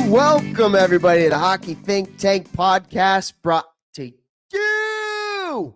Welcome, everybody, to the Hockey Think Tank podcast, brought to you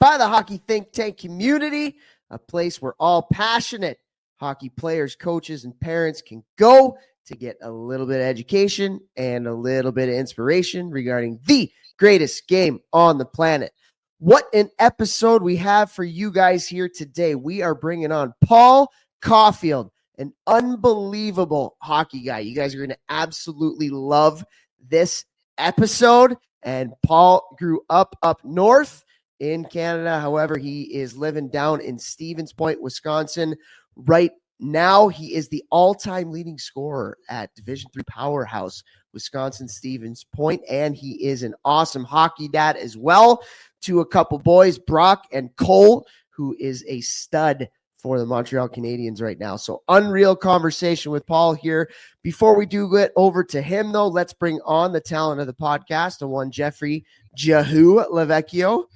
by the Hockey Think Tank community, a place where all passionate hockey players, coaches, and parents can go to get a little bit of education and a little bit of inspiration regarding the greatest game on the planet. What an episode we have for you guys here today. We are bringing on Paul Caulfield, an unbelievable hockey guy. You guys are going to absolutely love this episode. And Paul grew up north in Canada. However, he is living down in Stevens Point, Wisconsin. Right now, he is the all-time leading scorer at Division III powerhouse, Wisconsin Stevens Point. And he is an awesome hockey dad as well to a couple boys, Brock and Cole, who is a stud for the Montreal Canadiens right now. So unreal conversation with Paul here. Before we do get over to him, though, let's bring on the talent of the podcast, the one Jeffrey Jahu Lavecchio.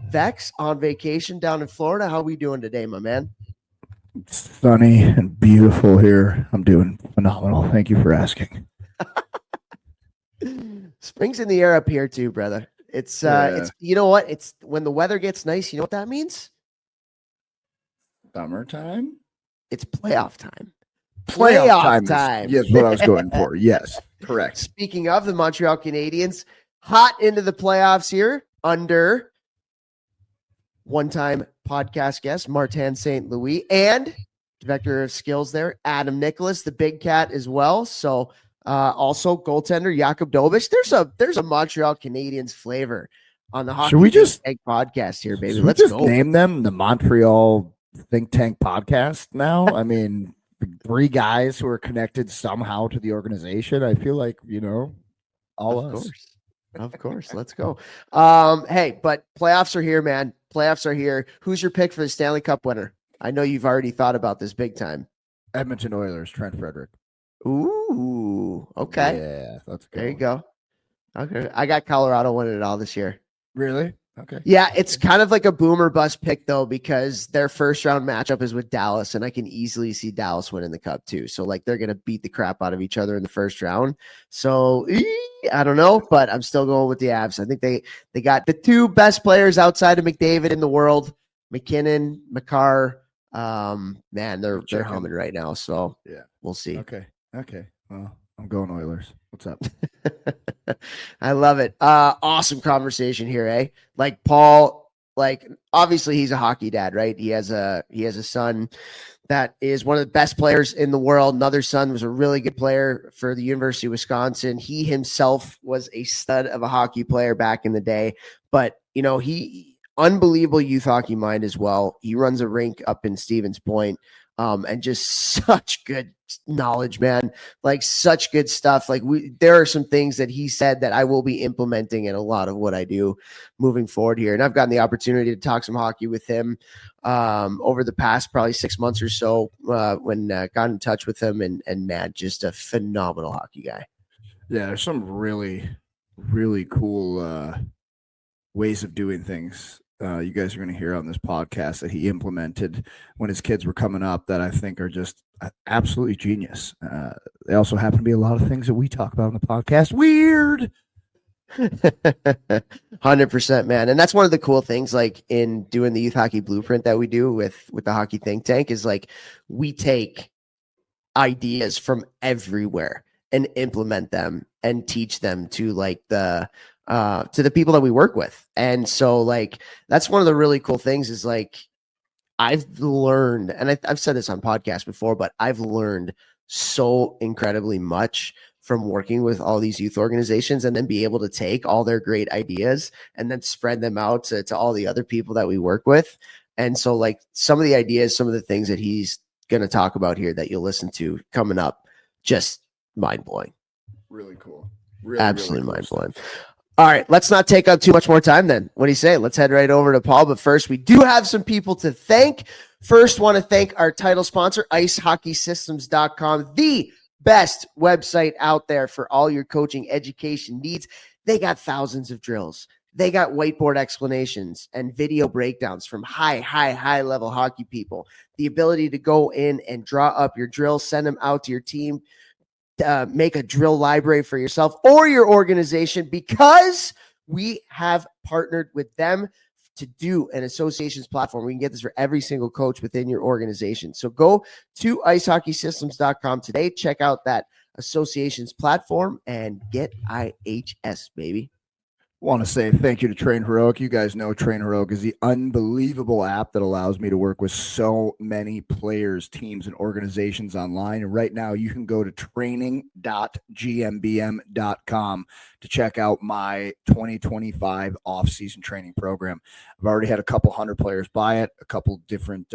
Vex on vacation down in Florida. How are we doing today, my man? It's sunny and beautiful here. I'm doing phenomenal. Thank you for asking. Spring's in the air up here too, brother. It's you know what? It's when the weather gets nice, you know what that means? Summertime? It's playoff time. Playoff time. Yes, what I was going for. Yes, correct. Speaking of the Montreal Canadiens, hot into the playoffs here under one-time podcast guest Martin St. Louis and director of skills there, Adam Nicholas, the big cat as well. So also goaltender Jakub Dobich. There's a Montreal Canadiens flavor on the Hockey Think Tank podcast here, baby. Let's go. Name them the Montreal Think Tank podcast now. I mean, three guys who are connected somehow to the organization. I feel like, all of us. Of course. Let's go. Hey, but playoffs are here, man. Playoffs are here. Who's your pick for the Stanley Cup winner? I know you've already thought about this big time. Edmonton Oilers, Trent Frederick. Ooh, okay. Yeah, that's good. There you go. Okay. I got Colorado winning it all this year. Really? Okay. Yeah, it's kind of like a boomer bust pick, though, because their first round matchup is with Dallas, and I can easily see Dallas winning the cup, too. So, they're going to beat the crap out of each other in the first round. So, I don't know, but I'm still going with the Avs. I think they got the two best players outside of McDavid in the world, McKinnon, Makar. Man, they're humming right now. So, yeah, we'll see. Okay. Well, I'm going Oilers. What's up? I love it. Awesome conversation here, eh? Paul, obviously he's a hockey dad, right? He has a son that is one of the best players in the world. Another son was a really good player for the University of Wisconsin. He himself was a stud of a hockey player back in the day, but he unbelievable youth hockey mind as well. He runs a rink up in Stevens Point. And just such good knowledge, man, such good stuff. There are some things that he said that I will be implementing in a lot of what I do moving forward here. And I've gotten the opportunity to talk some hockey with him over the past probably 6 months or so when got in touch with him and man, just a phenomenal hockey guy. Yeah. There's some really, really cool ways of doing things. You guys are going to hear on this podcast that he implemented when his kids were coming up that I think are just absolutely genius. They also happen to be a lot of things that we talk about on the podcast. Weird. 100%, man. And that's one of the cool things, in doing the youth hockey blueprint that we do with the Hockey Think Tank is we take ideas from everywhere and implement them and teach them to to the people that we work with. And so that's one of the really cool things is I've learned, and I've said this on podcasts before, but I've learned so incredibly much from working with all these youth organizations and then be able to take all their great ideas and then spread them out to all the other people that we work with. And so some of the ideas, some of the things that he's going to talk about here that you'll listen to coming up, just mind blowing. Really cool. Absolutely mind blowing. All right, let's not take up too much more time then. What do you say? Let's head right over to Paul. But first, we do have some people to thank. First, want to thank our title sponsor, icehockeysystems.com, the best website out there for all your coaching education needs. They got thousands of drills. They got whiteboard explanations and video breakdowns from high level hockey people. The ability to go in and draw up your drills, send them out to your team. make a drill library for yourself or your organization, because we have partnered with them to do an associations platform. We can get this for every single coach within your organization. So go to icehockeysystems.com today, check out that associations platform, and get IHS, baby. Want to say thank you to Train Heroic. You guys know Train Heroic is the unbelievable app that allows me to work with so many players, teams, and organizations online. And right now you can go to training.gmbm.com to check out my 2025 off-season training program. I've already had a couple hundred players buy it, a couple different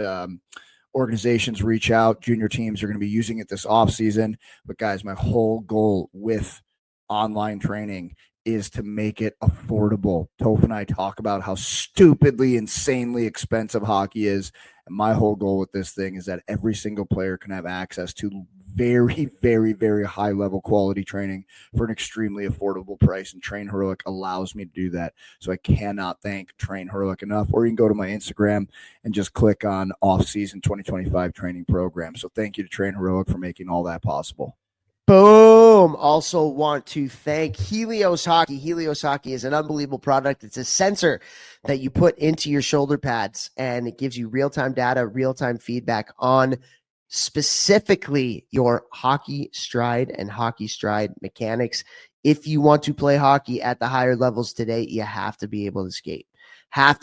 organizations reach out. Junior teams are going to be using it this off-season. But guys, my whole goal with online training is to make it affordable. Toph and I talk about how stupidly, insanely expensive hockey is. And my whole goal with this thing is that every single player can have access to very, very, very high level quality training for an extremely affordable price. And Train Heroic allows me to do that. So I cannot thank Train Heroic enough. Or you can go to my Instagram and just click on off-season 2025 training program. So thank you to Train Heroic for making all that possible. Boom. Also want to thank Helios Hockey. Helios Hockey is an unbelievable product. It's a sensor that you put into your shoulder pads, and it gives you real-time data, real-time feedback on specifically your hockey stride and hockey stride mechanics. If you want to play hockey at the higher levels today, you have to be able to skate. One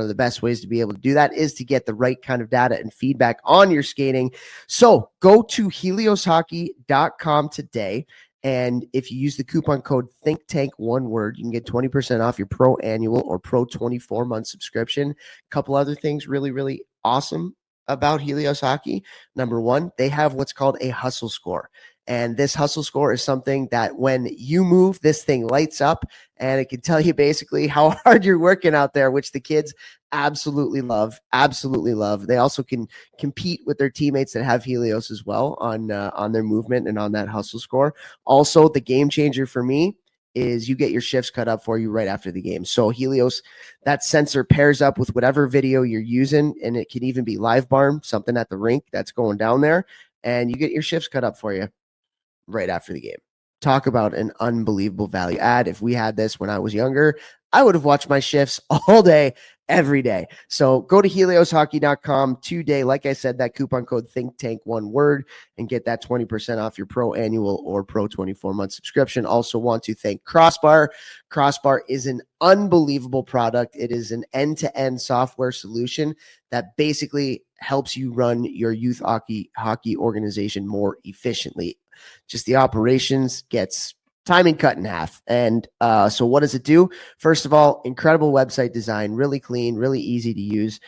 of the best ways to be able to do that is to get the right kind of data and feedback on your skating. So go to helioshockey.com today. And if you use the coupon code ThinkTank, one word, you can get 20% off your pro annual or pro 24-month subscription. A couple other things really, really awesome about Helios Hockey. Number one, they have what's called a hustle score. And this hustle score is something that when you move, this thing lights up, and it can tell you basically how hard you're working out there, which the kids absolutely love. They also can compete with their teammates that have Helios as well on their movement and on that hustle score. Also, the game changer for me is you get your shifts cut up for you right after the game. So Helios, that sensor pairs up with whatever video you're using, and it can even be live barn, something at the rink that's going down there, and you get your shifts cut up for you right after the game. Talk about an unbelievable value add. If we had this when I was younger, I would have watched my shifts all day, every day. So go to helioshockey.com today. Like I said, that coupon code ThinkTank, one word, and get that 20% off your pro annual or pro 24-month subscription. Also want to thank Crossbar. Crossbar is an unbelievable product. It is an end-to-end software solution that basically helps you run your youth hockey organization more efficiently. Just the operations gets timing cut in half. And so what does it do? First of all, incredible website design, really clean, really easy to use.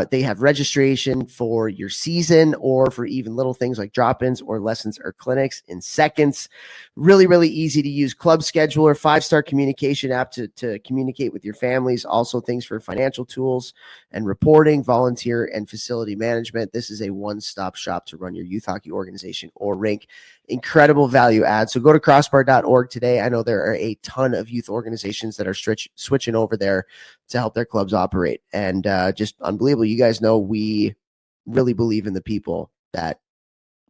They have registration for your season or for even little things like drop-ins or lessons or clinics in seconds. Really, really easy to use. Club scheduler, 5-star communication app to communicate with your families. Also things for financial tools and reporting, volunteer and facility management. This is a one-stop shop to run your youth hockey organization or rink. Incredible value add. So go to crossbar.org today. I know there are a ton of youth organizations that are switching over there to help their clubs operate. And just unbelievable. You guys know we really believe in the people that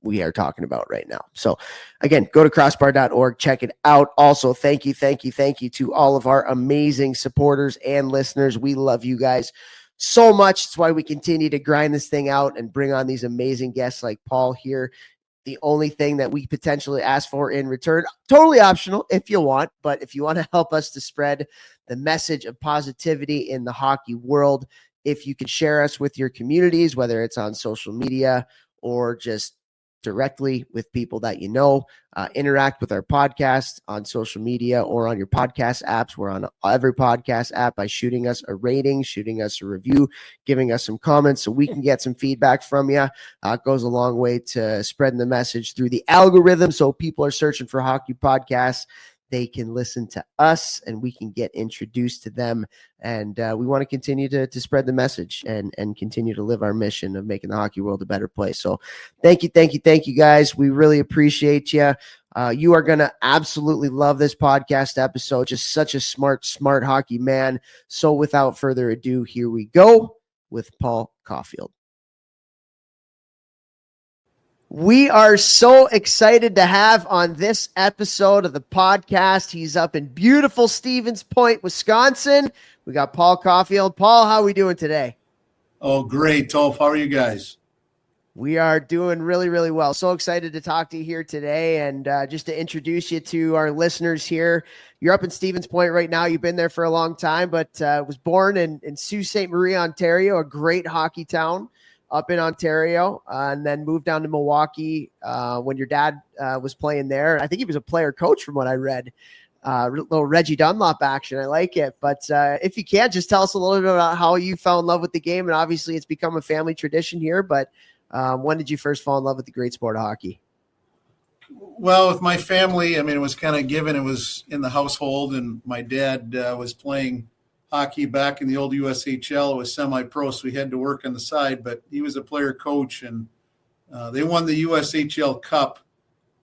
we are talking about right now. So again, go to crossbar.org, check it out. Also, thank you to all of our amazing supporters and listeners. We love you guys so much. It's why we continue to grind this thing out and bring on these amazing guests like Paul here. The only thing that we potentially ask for in return, totally optional if you want, but if you want to help us to spread the message of positivity in the hockey world, if you could share us with your communities, whether it's on social media or just directly with people that you know, interact with our podcast on social media or on your podcast apps. We're on every podcast app by shooting us a rating, shooting us a review, giving us some comments so we can get some feedback from you. It goes a long way to spreading the message through the algorithm. So people are searching for hockey podcasts. They can listen to us and we can get introduced to them. And we want to continue to spread the message and continue to live our mission of making the hockey world a better place. So thank you, guys. We really appreciate you. You are going to absolutely love this podcast episode. Just such a smart hockey man. So without further ado, here we go with Paul Caulfield. We are so excited to have on this episode of the podcast. He's up in beautiful Stevens Point, Wisconsin. We got Paul Caulfield. Paul, how are we doing today? Oh, great, Toph. How are you guys? We are doing really, really well. So excited to talk to you here today. And just to introduce you to our listeners here, you're up in Stevens Point right now. You've been there for a long time, but was born in Sault Ste. Marie, Ontario, a great hockey town up in Ontario, and then moved down to Milwaukee when your dad was playing there. I think he was a player coach from what I read. Little Reggie Dunlop action. I like it. But if you can, just tell us a little bit about how you fell in love with the game. And obviously it's become a family tradition here, but when did you first fall in love with the great sport of hockey? Well, with my family, it was kind of given. It was in the household, and my dad was playing hockey back in the old USHL. It was semi-pro, so he had to work on the side, but he was a player coach, and they won the USHL Cup,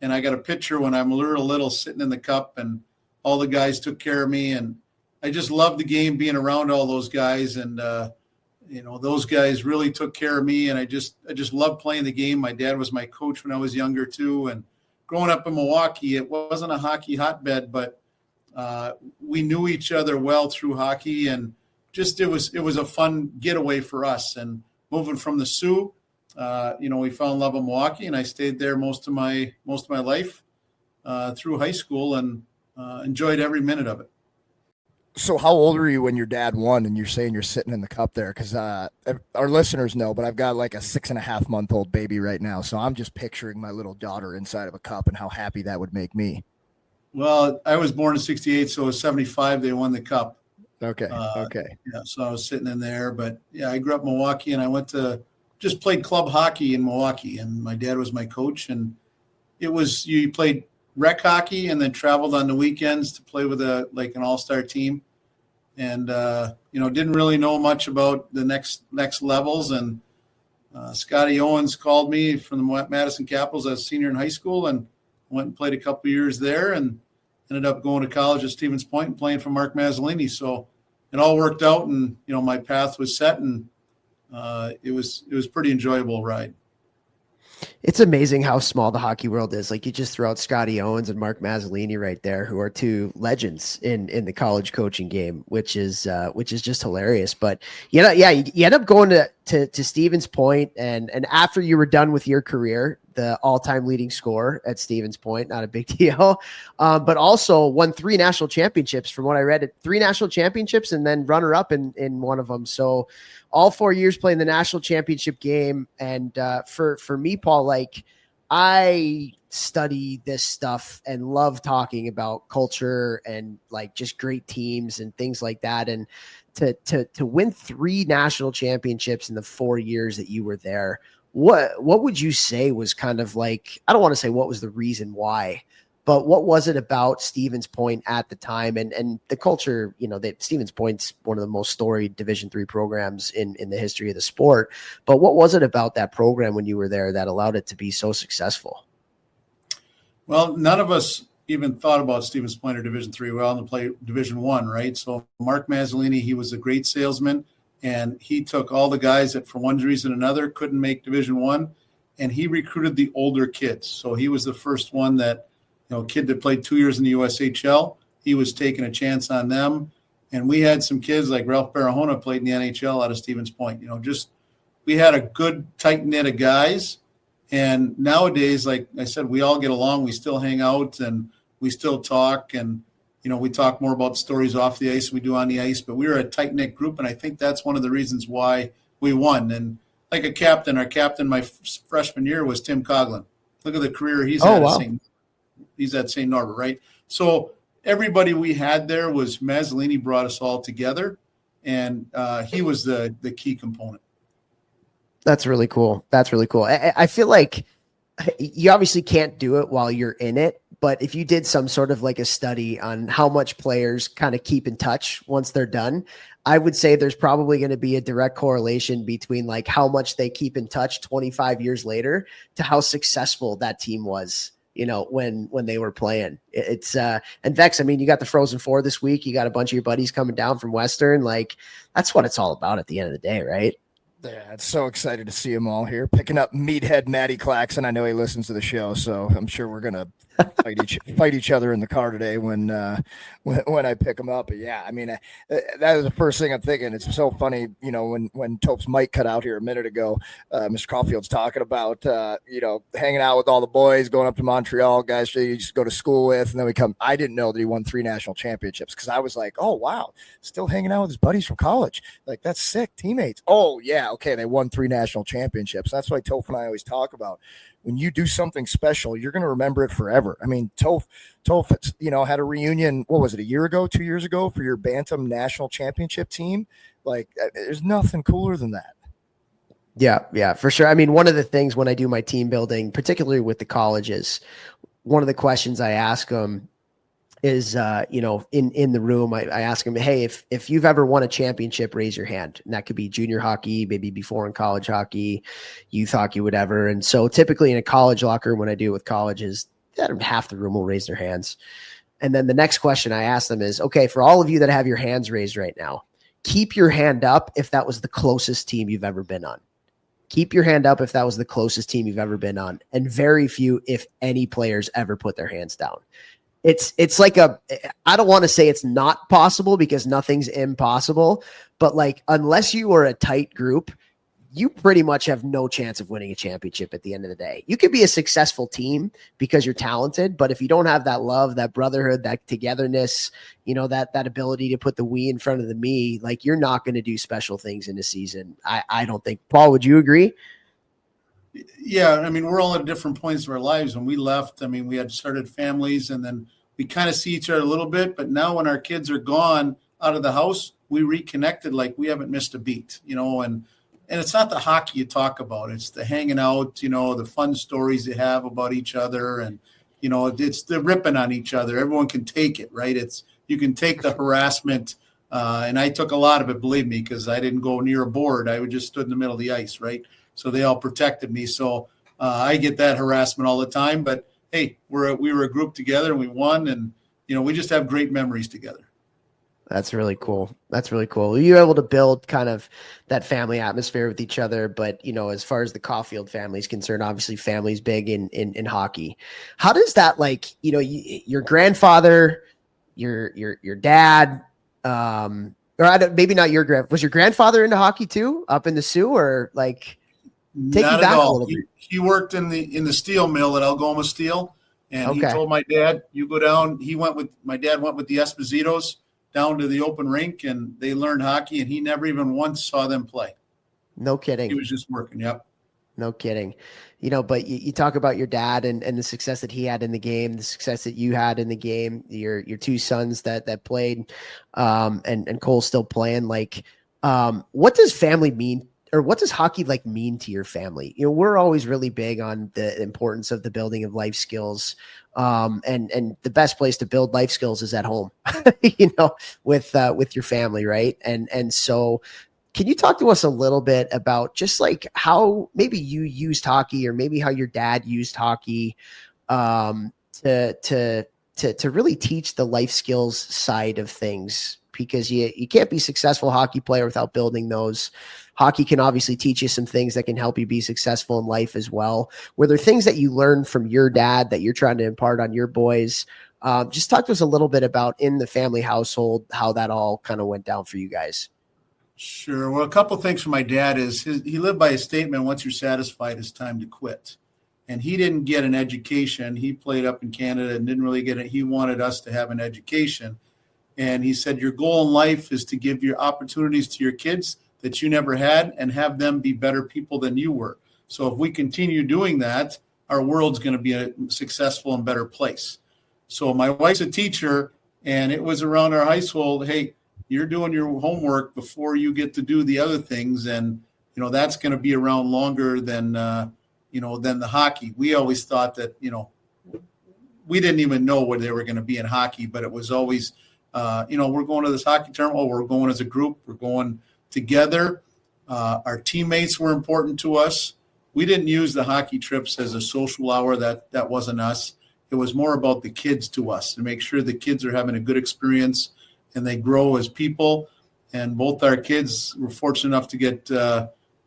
and I got a picture when I'm a little sitting in the cup, and all the guys took care of me, and I just loved the game, being around all those guys, and those guys really took care of me, and I just loved playing the game. My dad was my coach when I was younger too, and growing up in Milwaukee, it wasn't a hockey hotbed, but we knew each other well through hockey, and just it was a fun getaway for us. And moving from the Sioux, we fell in love with Milwaukee, and I stayed there most of my life through high school, and enjoyed every minute of it. So how old were you when your dad won and you're saying you're sitting in the cup there? Because our listeners know, but I've got like a 6.5-month-old baby right now. So I'm just picturing my little daughter inside of a cup and how happy that would make me. Well, I was born in 68, so it was 75. They won the cup. Okay. Yeah, so I was sitting in there. But, yeah, I grew up in Milwaukee, and I just played club hockey in Milwaukee. And my dad was my coach. And you played rec hockey and then traveled on the weekends to play with an all-star team. And, didn't really know much about the next levels. And Scotty Owens called me from the Madison Capitals as a senior in high school, and went and played a couple of years there, and ended up going to college at Stevens Point and playing for Mark Mazzolini. So it all worked out, and, my path was set, and it was pretty enjoyable ride. It's amazing how small the hockey world is. Like, you just throw out Scotty Owens and Mark Mazzolini right there, who are two legends in the college coaching game, which is just hilarious. But you end up going to Stevens Point, and after you were done with your career, the all-time leading scorer at Stevens Point, not a big deal, but also won 3 national championships. From what I read, 3 national championships, and then runner-up in one of them. So all 4 years playing the national championship game. And for me, Paul, like, I study this stuff and love talking about culture and like just great teams and things like that. And to win 3 national championships in the 4 years that you were there, what would you say was kind of like, I don't want to say what was the reason why, but what was it about Stevens Point at the time and the culture, that Stevens Point's one of the most storied Division III programs in the history of the sport. But what was it about that program when you were there that allowed it to be so successful? Well, none of us even thought about Stevens Point or Division III. We all had to play Division I, right? So Mark Mazzolini, he was a great salesman, and he took all the guys that for one reason or another couldn't make Division I, and he recruited the older kids. So he was the first one that, kid that played 2 years in the USHL, he was taking a chance on them. And we had some kids like Ralph Barahona played in the NHL out of Stevens Point. We had a good tight knit of guys. And nowadays, like I said, we all get along. We still hang out and we still talk. And, we talk more about stories off the ice than we do on the ice. But we were a tight knit group. And I think that's one of the reasons why we won. And like our captain my freshman year was Tim Coughlin. Look at the career he's had. Wow. He's at St. Norbert, right? So everybody we had there was Mazzolini brought us all together, and he was the key component. That's really cool. I feel like you obviously can't do it while you're in it, but if you did some sort of like a study on how much players kind of keep in touch once they're done, I would say there's probably going to be a direct correlation between like how much they keep in touch 25 years later to how successful that team was, when they were playing. It's and Vex, you got the Frozen Four this week. You got a bunch of your buddies coming down from Western. Like, that's what it's all about at the end of the day, right? Yeah, it's so excited to see him all here, picking up meathead Matty Claxon. I know he listens to the show, so I'm sure we're gonna fight each other in the car today when I pick him up. But yeah, I mean, that was the first thing I'm thinking. It's so funny, when Tope's mic cut out here a minute ago, Mr. Caulfield's talking about hanging out with all the boys, going up to Montreal, guys that you used to go to school with, and then we come. I didn't know that he won 3 national championships because I was like, oh wow, still hanging out with his buddies from college. Like, that's sick, teammates. Oh yeah, okay, they won 3 national championships. That's why Toph and I always talk about. When you do something special, you're going to remember it forever. I mean, Toph, had a reunion. What was it, a year ago, 2 years ago, for your Bantam national championship team? Like, there's nothing cooler than that. Yeah, for sure. I mean, one of the things when I do my team building, particularly with the colleges, one of the questions I ask them is, in the room, I ask them, hey, if you've ever won a championship, raise your hand. And that could be junior hockey, maybe before in college hockey, youth hockey, whatever. And so typically in a college locker room, when I do it with colleges, half the room will raise their hands. And then the next question I ask them is, okay, for all of you that have your hands raised right now, keep your hand up if that was the closest team you've ever been on. Keep your hand up if that was the closest team you've ever been on. And very few, if any, players ever put their hands down. It's like I don't want to say it's not possible because nothing's impossible, but like, unless you are a tight group, you pretty much have no chance of winning a championship at the end of the day. You could be a successful team because you're talented, but if you don't have that love, that brotherhood, that togetherness, that ability to put the we in front of the me, like, you're not going to do special things in a season. I don't think. Paul, would you agree? Yeah, I mean, we're all at different points of our lives. When we left, I mean, we had started families, and then we kind of see each other a little bit. But now when our kids are gone out of the house, we reconnected like we haven't missed a beat, and it's not the hockey you talk about. It's the hanging out, the fun stories you have about each other. And, it's the ripping on each other. Everyone can take it, right? You can take the harassment. And I took a lot of it, believe me, because I didn't go near a board. I would just stood in the middle of the ice, right? So they all protected me. So I get that harassment all the time. But, hey, we were a group together and we won. And, we just have great memories together. That's really cool. Were you able to build kind of that family atmosphere with each other? But, as far as the Caulfield family is concerned, obviously family's big in hockey. How does that, like, your grandfather, your dad, maybe not your was your grandfather into hockey too, up in the Sioux, or like? Take Not me back at all. a little bit. He worked in the steel mill at Algoma Steel, and He told my dad, "You go down." My dad went with the Espositos down to the open rink, and they learned hockey. And he never even once saw them play. No kidding. He was just working. Yep. No kidding. But you talk about your dad and the success that he had in the game, the success that you had in the game, your 2 sons that played, and Cole's still playing. Like, what does family mean? Or what does hockey mean to your family? We're always really big on the importance of the building of life skills. And the best place to build life skills is at home, with your family. Right. And so can you talk to us a little bit about just like how maybe you used hockey, or maybe how your dad used hockey, to really teach the life skills side of things? Because you can't be a successful hockey player without building those. Hockey can obviously teach you some things that can help you be successful in life as well. Were there things that you learned from your dad that you're trying to impart on your boys? Just talk to us a little bit about, in the family household, how that all kind of went down for you guys. Sure. Well, a couple of things from my dad is he lived by a statement: once you're satisfied, it's time to quit. And he didn't get an education. He played up in Canada and didn't really get it. He wanted us to have an education. And he said, your goal in life is to give your opportunities to your kids that you never had and have them be better people than you were. So if we continue doing that, our world's going to be a successful and better place. So my wife's a teacher, and it was around our household, hey, you're doing your homework before you get to do the other things. And, that's going to be around longer than the hockey. We always thought that, we didn't even know where they were going to be in hockey, but it was always, we're going to this hockey tournament. Oh, we're going as a group. We're going together. Our teammates were important to us. We didn't use the hockey trips as a social hour. That wasn't us. It was more about the kids to us, to make sure the kids are having a good experience and they grow as people. And both our kids were fortunate enough to get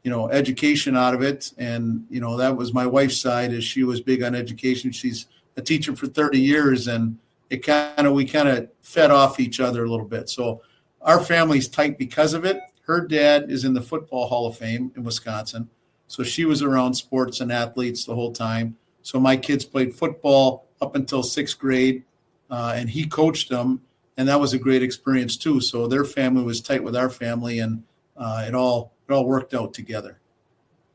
education out of it. And, that was my wife's side, as she was big on education. She's a teacher for 30 years, and we kind of fed off each other a little bit. So our family's tight because of it. Her dad is in the Football Hall of Fame in Wisconsin. So she was around sports and athletes the whole time. So my kids played football up until 6th grade, and he coached them, and that was a great experience too. So their family was tight with our family, and it all worked out together.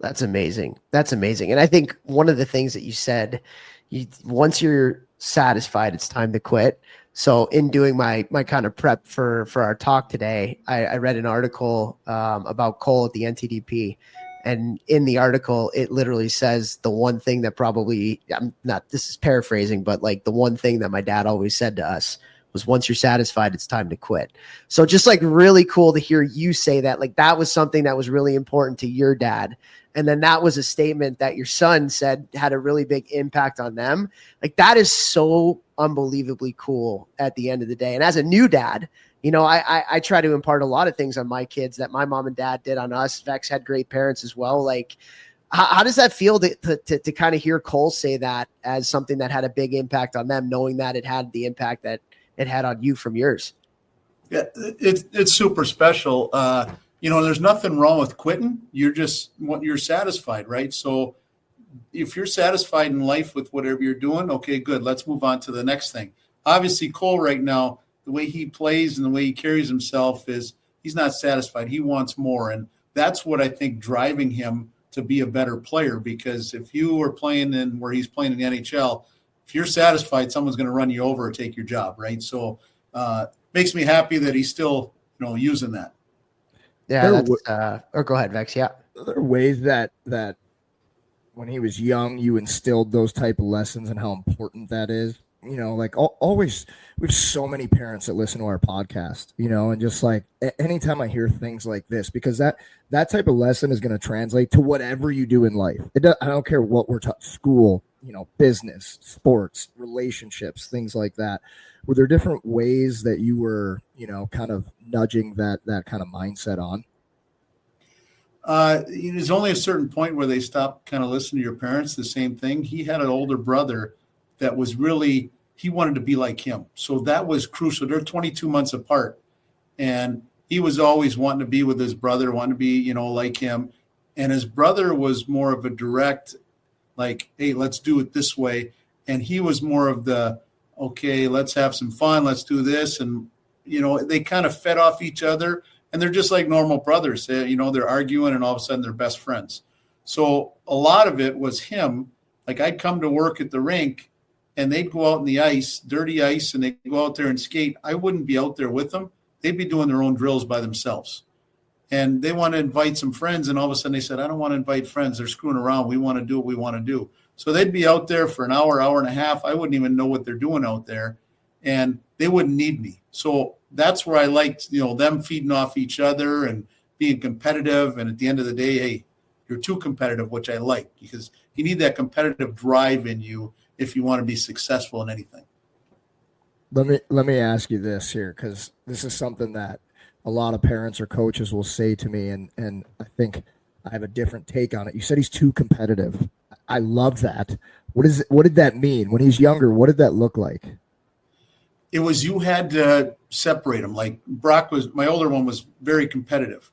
That's amazing. That's amazing. And I think one of the things that you said, once you're satisfied, it's time to quit. So in doing my kind of prep for our talk today, I read an article about Cole at the NTDP. And in the article, it literally says the one thing that this is paraphrasing, but like the one thing that my dad always said to us was, once you're satisfied, it's time to quit. So just like really cool to hear you say that, like that was something that was really important to your dad. And then that was a statement that your son said had a really big impact on them. Like that is so unbelievably cool at the end of the day. And as a new dad, I try to impart a lot of things on my kids that my mom and dad did on us. Vex had great parents as well. Like, how does that feel to kind of hear Cole say that as something that had a big impact on them, knowing that it had the impact that it had on you from yours? Yeah, it's super special. There's nothing wrong with quitting. You're satisfied, right? So if you're satisfied in life with whatever you're doing, okay, good. Let's move on to the next thing. Obviously, Cole right now, the way he plays and the way he carries himself is he's not satisfied. He wants more. And that's what I think driving him to be a better player, because if you are playing in where he's playing in the NHL, if you're satisfied, someone's going to run you over or take your job, right? So makes me happy that he's still, using that. Yeah. Or go ahead, Vex. Yeah. There are ways that when he was young, you instilled those type of lessons and how important that is. Always, we have so many parents that listen to our podcast, and just like anytime I hear things like this, because that type of lesson is going to translate to whatever you do in life. I don't care what we're taught, school, business, sports, relationships, things like that. Were there different ways that you were, kind of nudging that kind of mindset on? There's only a certain point where they stop kind of listening to your parents. The same thing. He had an older brother that was really, he wanted to be like him. So that was crucial. They're 22 months apart. And he was always wanting to be with his brother, wanting to be, like him. And his brother was more of a direct, like, hey, let's do it this way. And he was more of the, okay, let's have some fun. Let's do this. And, they kind of fed off each other. And they're just like normal brothers. They're arguing and all of a sudden they're best friends. So a lot of it was him. Like I'd come to work at the rink, and they'd go out in the ice, dirty ice, and they'd go out there and skate. I wouldn't be out there with them. They'd be doing their own drills by themselves. And they want to invite some friends, and all of a sudden they said, I don't want to invite friends. They're screwing around. We want to do what we want to do. So they'd be out there for an hour, hour and a half. I wouldn't even know what they're doing out there, and they wouldn't need me. So that's where I liked, them feeding off each other and being competitive. And at the end of the day, hey, you're too competitive, which I like, because you need that competitive drive in you if you want to be successful in anything. Let me ask you this here, because this is something that a lot of parents or coaches will say to me, and I think I have a different take on it. You said he's too competitive. I love that. What did that mean? When he's younger, what did that look like? It was, you had to separate them. Like Brock my older one was very competitive,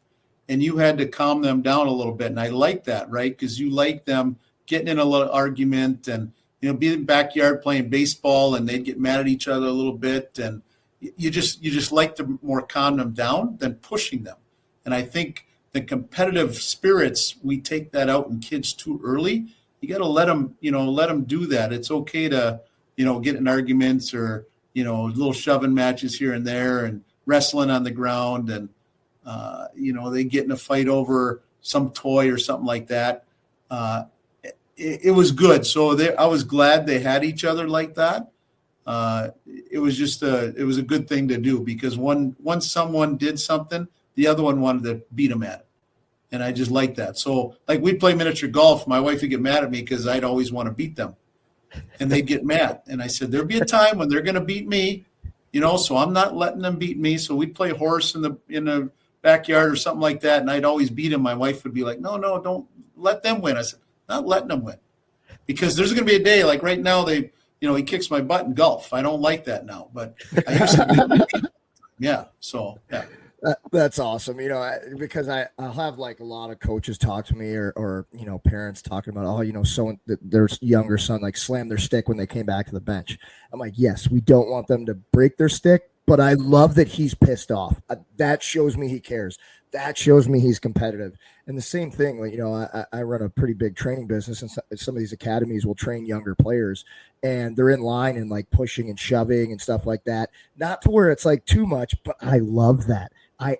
and you had to calm them down a little bit. And I like that, right? Because you like them getting in a little argument and, be in the backyard playing baseball, and they'd get mad at each other a little bit. And you just like to more calm them down than pushing them. And I think the competitive spirits, we take that out in kids too early. You got to let them do that. It's okay to, get in arguments or, little shoving matches here and there and wrestling on the ground. And, they get in a fight over some toy or something like that. It was good. So I was glad they had each other like that. It was a good thing to do, because once someone did something, the other one wanted to beat them at it. And I just like that. So like we'd play miniature golf. My wife would get mad at me because I'd always want to beat them, and they'd get mad. And I said, there'll be a time when they're going to beat me, so I'm not letting them beat me. So we'd play horse in the backyard or something like that, and I'd always beat him, my wife would be like, no, don't let them win. I said, not letting them win. Because there's going to be a day like right now, he kicks my butt in golf. I don't like that now, but I used to do. Yeah. So, yeah. That's awesome. Because I'll have like a lot of coaches talk to me or parents talking about, so their younger son like slammed their stick when they came back to the bench. I'm like, yes, we don't want them to break their stick, but I love that he's pissed off. That shows me he cares. That shows me he's competitive. And the same thing, I run a pretty big training business, and some of these academies will train younger players, and they're in line and like pushing and shoving and stuff like that. Not to where it's like too much, but I love that. I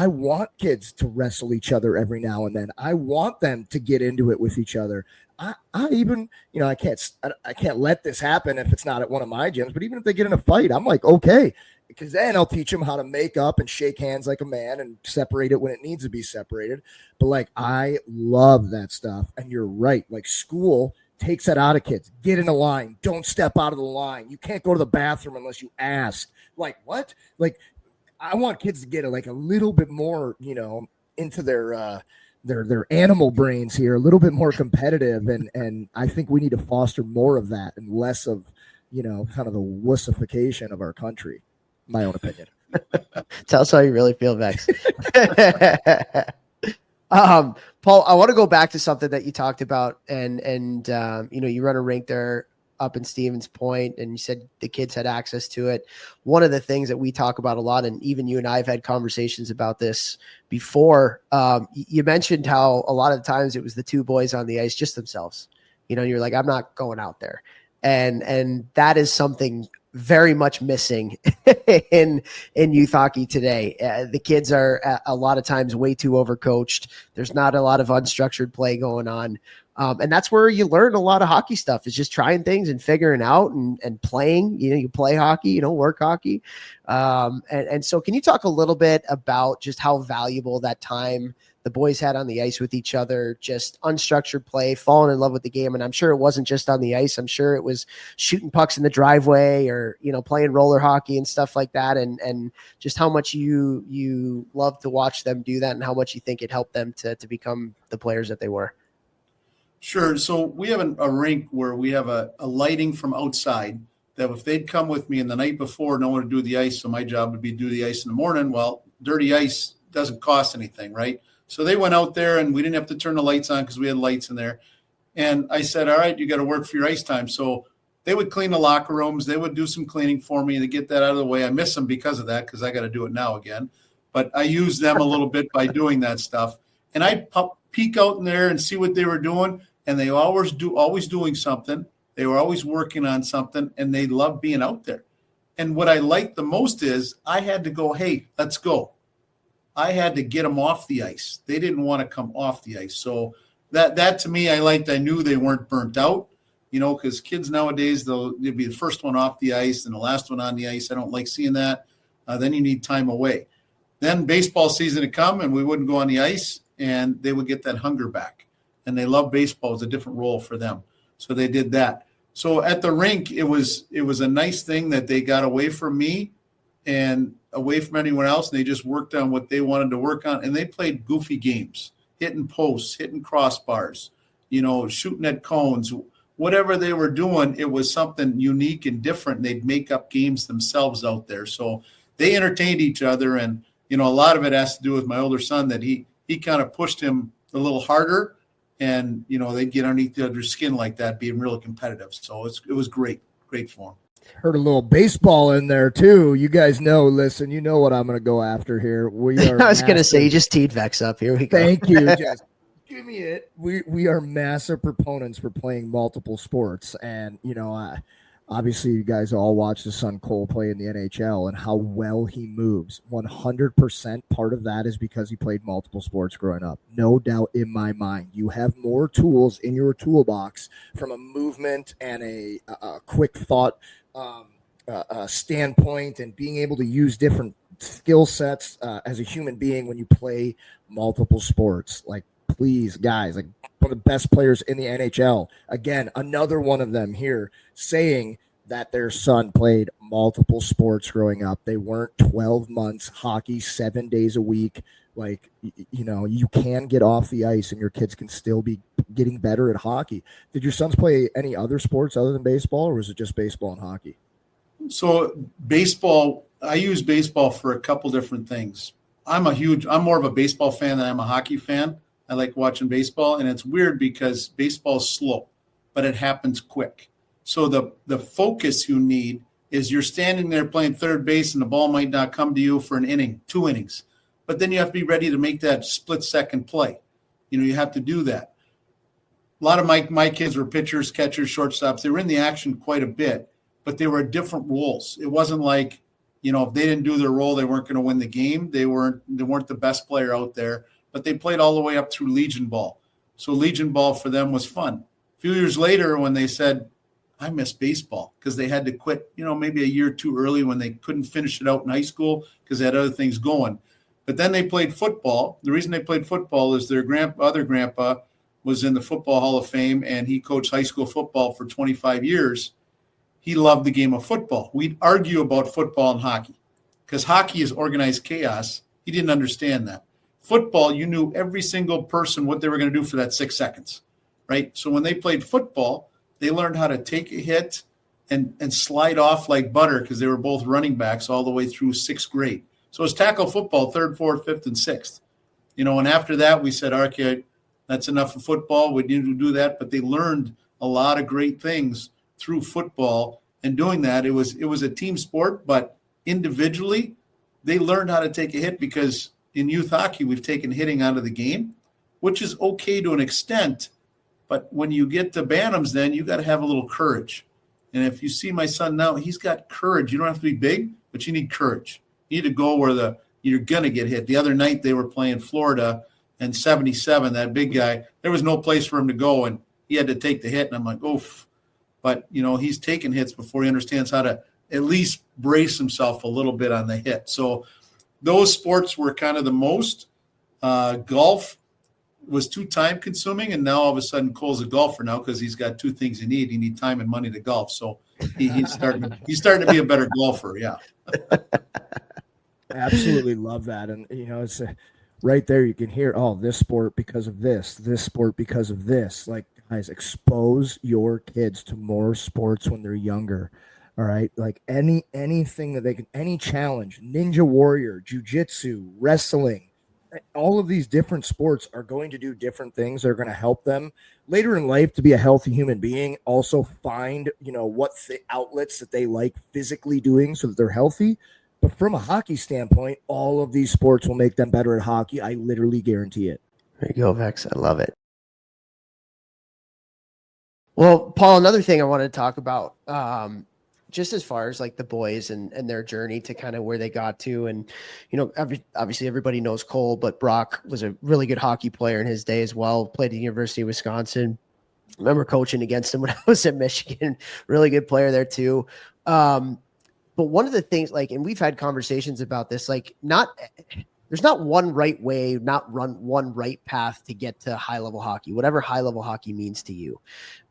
want kids to wrestle each other every now and then. I want them to get into it with each other. I even, I can't let this happen if it's not at one of my gyms, but even if they get in a fight, I'm like, okay, because then I'll teach them how to make up and shake hands like a man and separate it when it needs to be separated. But like, I love that stuff. And you're right. Like, school takes that out of kids. Get in a line. Don't step out of the line. You can't go to the bathroom unless you ask. Like, what? Like, I want kids to get a little bit more, into their animal brains here, a little bit more competitive. And I think we need to foster more of that and less of, kind of the wussification of our country. My own opinion. Tell us how you really feel, Vex. Paul, I want to go back to something that you talked about, and you run a rink there up in Stevens Point, and you said the kids had access to it. One of the things that we talk about a lot, and even you and I have had conversations about this before, you mentioned how a lot of times it was the two boys on the ice just themselves. You're like, I'm not going out there. And that is something very much missing in youth hockey today. The kids are a lot of times way too overcoached. There's not a lot of unstructured play going on. And that's where you learn a lot of hockey stuff, is just trying things and figuring out and playing. You play hockey, you don't work hockey. And so can you talk a little bit about just how valuable that time the boys had on the ice with each other, just unstructured play, falling in love with the game? And I'm sure it wasn't just on the ice. I'm sure it was shooting pucks in the driveway or, playing roller hockey and stuff like that. And just how much you love to watch them do that and how much you think it helped them to become the players that they were. Sure. So we have a rink where we have a lighting from outside that if they'd come with me and the night before, no one would do the ice. So my job would be to do the ice in the morning. Well, dirty ice doesn't cost anything, right? So they went out there and we didn't have to turn the lights on because we had lights in there. And I said, all right, you got to work for your ice time. So they would clean the locker rooms. They would do some cleaning for me to get that out of the way. I miss them because of that, because I got to do it now again. But I use them a little bit by doing that stuff. And I'd peek out in there and see what they were doing. And they always doing something. They were always working on something, and they loved being out there. And what I liked the most is I had to go, hey, let's go. I had to get them off the ice. They didn't want to come off the ice. So that to me, I liked. I knew they weren't burnt out, because kids nowadays, they'll be the first one off the ice and the last one on the ice. I don't like seeing that. Then you need time away. Then baseball season would come, and we wouldn't go on the ice, and they would get that hunger back. And they love baseball. It's a different role for them. So they did that. So at the rink, it was a nice thing that they got away from me and away from anyone else. And they just worked on what they wanted to work on. And they played goofy games, hitting posts, hitting crossbars, shooting at cones, whatever they were doing. It was something unique and different. They'd make up games themselves out there. So they entertained each other. And, a lot of it has to do with my older son, that he kind of pushed him a little harder. And, they'd get underneath their skin like that, being really competitive. So it was great for them. Heard a little baseball in there, too. You guys know, listen, you know what I'm going to go after here. We are. I was going to say, you just teed Vex up. Here we go. Thank you, Jess. Give me it. We are massive proponents for playing multiple sports. And, obviously, you guys all watch the son Cole play in the NHL and how well he moves. 100% part of that is because he played multiple sports growing up. No doubt in my mind. You have more tools in your toolbox from a movement and a quick thought standpoint, and being able to use different skill sets as a human being when you play multiple sports. Like, please, guys, one of the best players in the NHL. Again, another one of them here saying that their son played multiple sports growing up. They weren't 12 months hockey 7 days a week. Like, you can get off the ice and your kids can still be getting better at hockey. Did your sons play any other sports other than baseball, or was it just baseball and hockey? So baseball, I use baseball for a couple different things. I'm more of a baseball fan than I'm a hockey fan. I like watching baseball, and it's weird because baseball's slow, but it happens quick. So the focus you need is you're standing there playing third base and the ball might not come to you for an inning, 2 innings. But then you have to be ready to make that split-second play. You have to do that. A lot of my kids were pitchers, catchers, shortstops. They were in the action quite a bit, but they were different roles. It wasn't like, if they didn't do their role, they weren't going to win the game. They weren't the best player out there, but they played all the way up through Legion Ball. So Legion Ball for them was fun. A few years later, when they said, I miss baseball, because they had to quit, maybe a year too early when they couldn't finish it out in high school because they had other things going. But then they played football. The reason they played football is their other grandpa was in the Football Hall of Fame, and he coached high school football for 25 years. He loved the game of football. We'd argue about football and hockey because hockey is organized chaos. He didn't understand that. Football, you knew every single person what they were going to do for that 6 seconds, right? So when they played football, they learned how to take a hit and slide off like butter because they were both running backs all the way through 6th grade. So it's tackle football, 3rd, 4th, 5th, and 6th. And after that, we said, okay, that's enough of football. We need to do that. But they learned a lot of great things through football. And doing that, it was a team sport, but individually, they learned how to take a hit because in youth hockey, we've taken hitting out of the game, which is okay to an extent. But when you get to Bantams, then you got to have a little courage. And if you see my son now, he's got courage. You don't have to be big, but you need courage. You need to go where you're going to get hit. The other night they were playing Florida and 77, that big guy, there was no place for him to go, and he had to take the hit. And I'm like, oof. But, he's taken hits before he understands how to at least brace himself a little bit on the hit. So those sports were kind of the most. Golf was too time consuming, and now all of a sudden Cole's a golfer now because he's got 2 things he need time and money to golf. So he's starting to be a better golfer. Yeah. Absolutely love that. And, it's right there. You can hear, this sport because of this sport because of this. Like, guys, expose your kids to more sports when they're younger. All right. Like anything that they can, any challenge, ninja warrior, jujitsu, wrestling, all of these different sports are going to do different things. They're going to help them later in life to be a healthy human being. Also find, what the outlets that they like physically doing so that they're healthy. But from a hockey standpoint, all of these sports will make them better at hockey. I literally guarantee it. There you go, Vex. I love it. Well, Paul, another thing I wanted to talk about, just as far as like the boys and their journey to kind of where they got to. And, obviously everybody knows Cole, but Brock was a really good hockey player in his day as well. Played at the University of Wisconsin. I remember coaching against him when I was at Michigan. Really good player there too. But one of the things, and we've had conversations about this, there's not one right way, not one right path to get to high level hockey, whatever high level hockey means to you.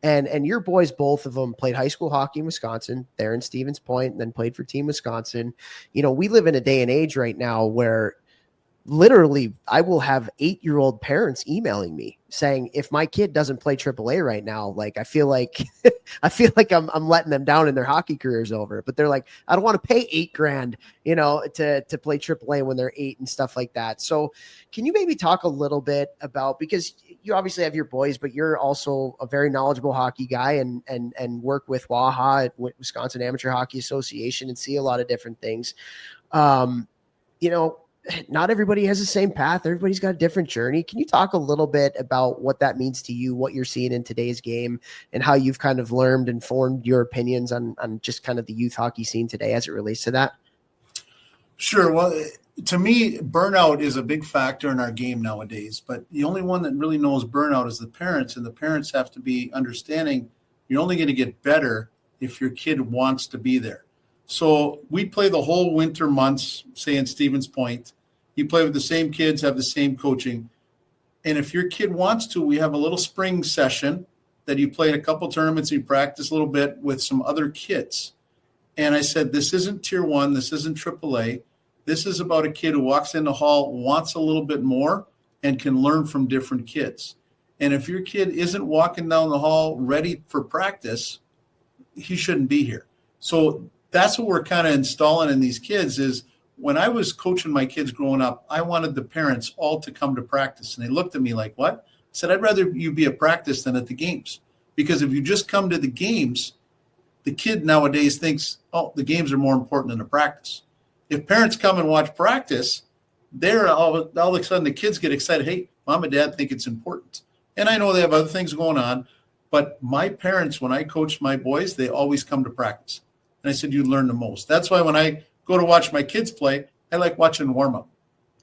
And your boys, both of them played high school hockey in Wisconsin, there in Stevens Point, and then played for Team Wisconsin. We live in a day and age right now where literally I will have 8-year-old parents emailing me saying, if my kid doesn't play AAA right now, I feel like I'm letting them down and their hockey career's over. But they're like, I don't want to pay $8,000, to play AAA when they're 8 and stuff like that. So can you maybe talk a little bit about, because you obviously have your boys, but you're also a very knowledgeable hockey guy and work with WAHA at Wisconsin Amateur Hockey Association and see a lot of different things. Not everybody has the same path. Everybody's got a different journey. Can you talk a little bit about what that means to you, what you're seeing in today's game, and how you've kind of learned and formed your opinions on just kind of the youth hockey scene today as it relates to that? Sure. Well, to me, burnout is a big factor in our game nowadays, but the only one that really knows burnout is the parents, and the parents have to be understanding you're only going to get better if your kid wants to be there. So we play the whole winter months, say in Stevens Point. You play with the same kids, have the same coaching. And if your kid wants to, we have a little spring session that you played a couple tournaments, you practice a little bit with some other kids. And I said, this isn't tier 1. This isn't AAA. This is about a kid who walks in the hall, wants a little bit more, and can learn from different kids. And if your kid isn't walking down the hall ready for practice, he shouldn't be here. So that's what we're kind of installing in these kids is when I was coaching my kids growing up, I wanted the parents all to come to practice. And they looked at me like, what? I said, I'd rather you be at practice than at the games. Because if you just come to the games, the kid nowadays thinks, oh, the games are more important than the practice. If parents come and watch practice, they're all of a sudden the kids get excited. Hey, mom and dad think it's important. And I know they have other things going on, but my parents, when I coached my boys, they always come to practice. And I said, you learn the most. That's why when I go to watch my kids play, I like watching warm-up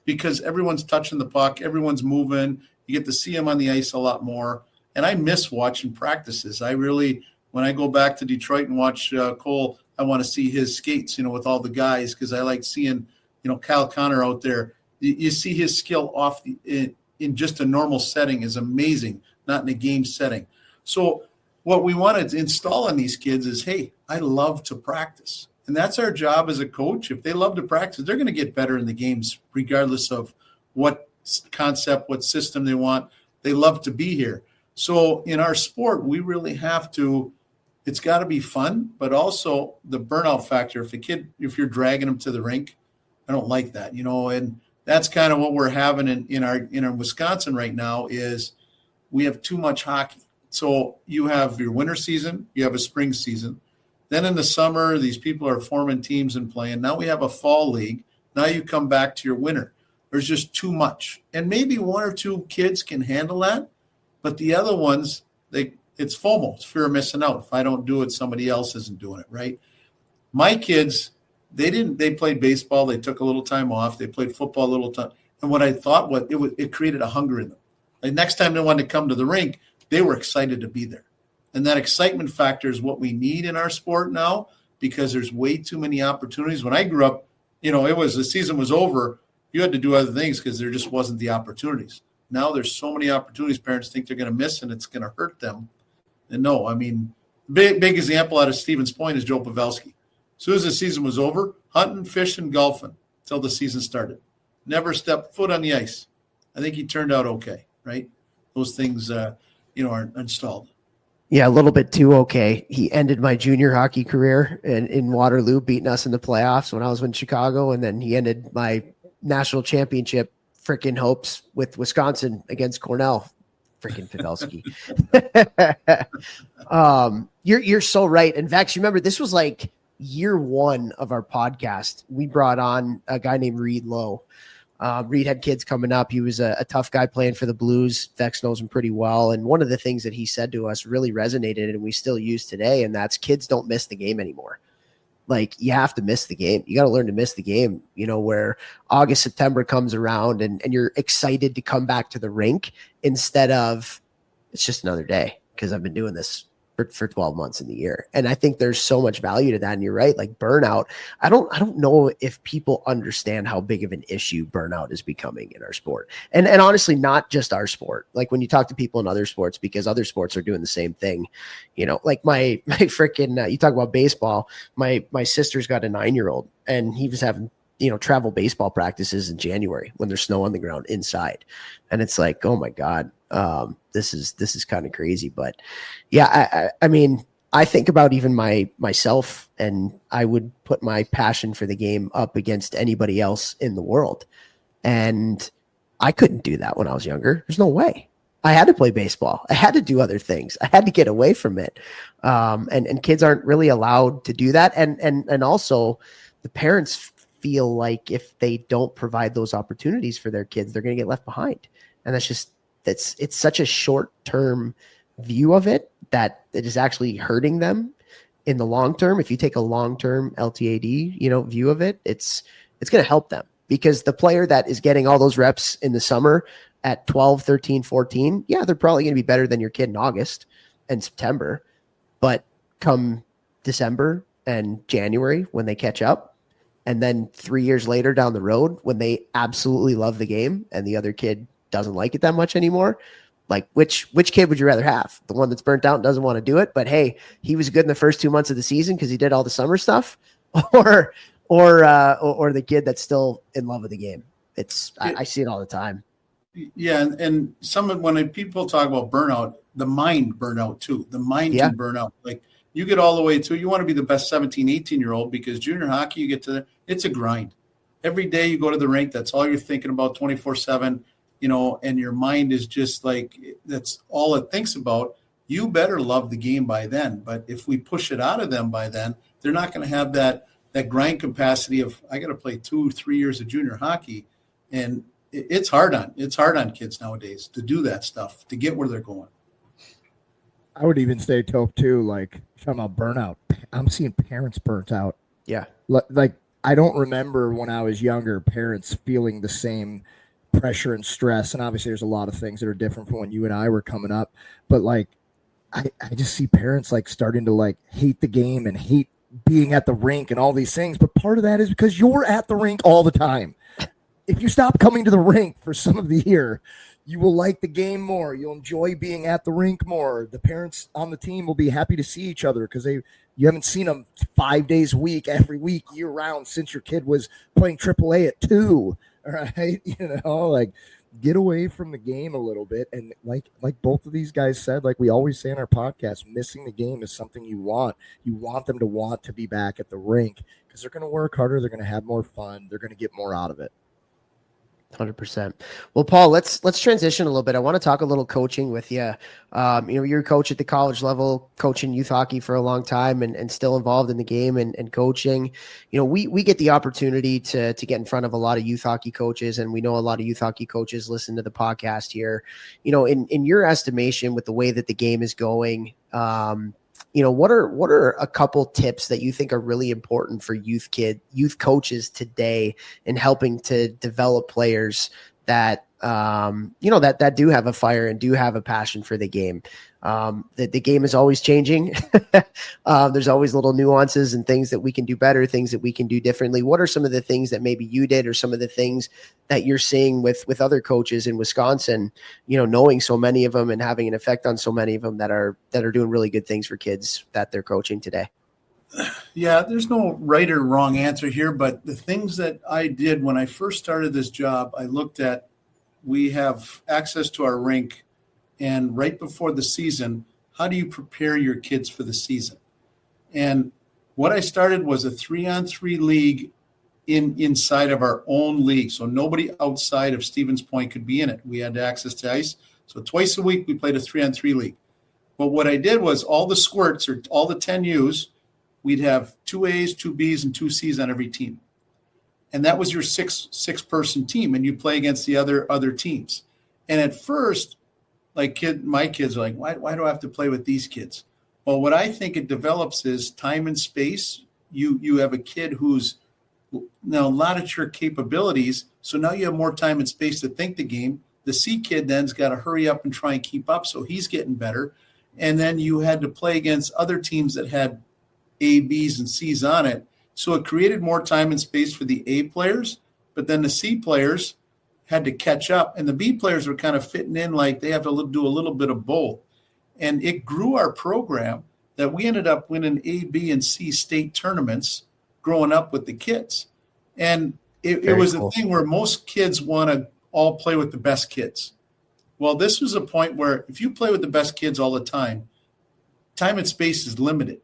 because everyone's touching the puck, everyone's moving. You get to see them on the ice a lot more. And I miss watching practices. I really, when I go back to Detroit and watch Cole, I want to see his skates, with all the guys because I like seeing, Kyle Connor out there. You see his skill in just a normal setting is amazing, not in a game setting. So what we want to install in these kids is, hey, I love to practice. And that's our job as a coach. If they love to practice, they're going to get better in the games, regardless of what concept, what system they want. They love to be here. So in our sport, we really have to, it's got to be fun, but also the burnout factor. If you're dragging them to the rink, I don't like that, and that's kind of what we're having in our Wisconsin right now is we have too much hockey. So you have your winter season, you have a spring season. Then in the summer, these people are forming teams and playing. Now we have a fall league. Now you come back to your winter. There's just too much. And maybe one or two kids can handle that, but the other ones, it's FOMO. It's fear of missing out. If I don't do it, somebody else isn't doing it, right? My kids, they played baseball. They took a little time off. They played football a little time. And what I thought it created a hunger in them. Like next time they wanted to come to the rink, they were excited to be there. And that excitement factor is what we need in our sport now because there's way too many opportunities. When I grew up, the season was over. You had to do other things because there just wasn't the opportunities. Now there's so many opportunities parents think they're going to miss and it's going to hurt them. And no, big example out of Stevens Point is Joe Pavelski. As soon as the season was over, hunting, fishing, golfing until the season started. Never stepped foot on the ice. I think he turned out okay, right? Those things, are installed. Yeah, a little bit too okay. He ended my junior hockey career in Waterloo, beating us in the playoffs when I was in Chicago, and then he ended my national championship freaking hopes with Wisconsin against Cornell. Freaking Pavelski. You're so right. And Vex, you remember this was like year 1 of our podcast. We brought on a guy named Reed Lowe. Reed had kids coming up. He was a tough guy playing for the Blues. Vex knows him pretty well. And one of the things that he said to us really resonated and we still use today. And that's kids don't miss the game anymore. Like you have to miss the game. You got to learn to miss the game, where August, September comes around and you're excited to come back to the rink instead of it's just another day because I've been doing this for 12 months in the year. And I think there's so much value to that. And you're right. Like burnout. I don't know if people understand how big of an issue burnout is becoming in our sport. And honestly, not just our sport. Like when you talk to people in other sports, because other sports are doing the same thing, like my freaking, you talk about baseball. My sister's got a 9-year-old and he was having, travel baseball practices in January when there's snow on the ground inside. And it's like, oh my God, this is kind of crazy. But yeah, I think about even myself and I would put my passion for the game up against anybody else in the world. And I couldn't do that when I was younger. There's no way. I had to play baseball. I had to do other things. I had to get away from it. And kids aren't really allowed to do that. And also the parents feel like if they don't provide those opportunities for their kids, they're going to get left behind. And it's such a short-term view of it that it is actually hurting them in the long term. If you take a long-term LTAD, view of it, it's going to help them because the player that is getting all those reps in the summer at 12, 13, 14, yeah, they're probably going to be better than your kid in August and September. But come December and January when they catch up, and then 3 years later down the road when they absolutely love the game and the other kid doesn't like it that much anymore, Like which kid would you rather have? The one that's burnt out and doesn't want to do it, but hey, he was good in the first 2 months of the season because he did all the summer stuff, or the kid that's still in love with the game. I see it all the time. Yeah, and when people talk about burnout, the mind burnout too. The mind can burn out. Like you get all the way to, you want to be the best 17, 18-year-old because junior hockey, you get to, it's a grind. Every day you go to the rink, that's all you're thinking about 24/7, and your mind is just like, that's all it thinks about. You better love the game by then. But if we push it out of them by then, they're not going to have that grind capacity of, I got to play 2-3 years of junior hockey. And it's hard on kids nowadays to do that stuff, to get where they're going. I would even say, Tope, too, like, talking about burnout, I'm seeing parents burnt out. Yeah. Like, I don't remember when I was younger, parents feeling the same pressure and stress. And obviously there's a lot of things that are different from when you and I were coming up. But, like, I just see parents, like, starting to, like, hate the game and hate being at the rink and all these things. But part of that is because you're at the rink all the time. If you stop coming to the rink for some of the year, you will like the game more. You'll enjoy being at the rink more. The parents on the team will be happy to see each other because you haven't seen them 5 days a week, every week, year round since your kid was playing AAA at 2. All right, like get away from the game a little bit. And like both of these guys said, like we always say in our podcast, missing the game is something you want. You want them to want to be back at the rink because they're going to work harder. They're going to have more fun. They're going to get more out of it. 100%. Well, Paul, let's transition a little bit. I want to talk a little coaching with you. You're a coach at the college level, coaching youth hockey for a long time and still involved in the game and coaching. We get the opportunity to get in front of a lot of youth hockey coaches, and we know a lot of youth hockey coaches listen to the podcast here. In your estimation, with the way that the game is going, what are a couple tips that you think are really important for youth coaches today in helping to develop players that that do have a fire and do have a passion for the game? The game is always changing. There's always little nuances and things that we can do better, things that we can do differently. What are some of the things that maybe you did, or some of the things that you're seeing with other coaches in Wisconsin, knowing so many of them and having an effect on so many of them that are doing really good things for kids that they're coaching today? Yeah, there's no right or wrong answer here, but the things that I did when I first started this job, I looked at, we have access to our rink. And right before the season, how do you prepare your kids for the season? And what I started was a 3-on-3 league inside of our own league. So nobody outside of Stevens Point could be in it. We had access to ice. So twice a week, we played a 3-on-3 league. But what I did was all the squirts, or all the 10 U's, we'd have 2 A's, 2 B's, and 2 C's on every team. And that was your six-person team, and you play against the other teams. And at first, my kids are like, why do I have to play with these kids? Well, what I think it develops is time and space. You have a kid who's now a lot of your capabilities, so now you have more time and space to think the game. The C kid then's got to hurry up and try and keep up, so he's getting better. And then you had to play against other teams that had A, B's, and C's on it. So it created more time and space for the A players, but then the C players had to catch up, and the B players were kind of fitting in, like they have to do a little bit of both. And it grew our program that we ended up winning A, B, and C state tournaments growing up with the kids. And it was cool. A thing where most kids want to all play with the best kids. Well, this was a point where if you play with the best kids all the time and space is limited.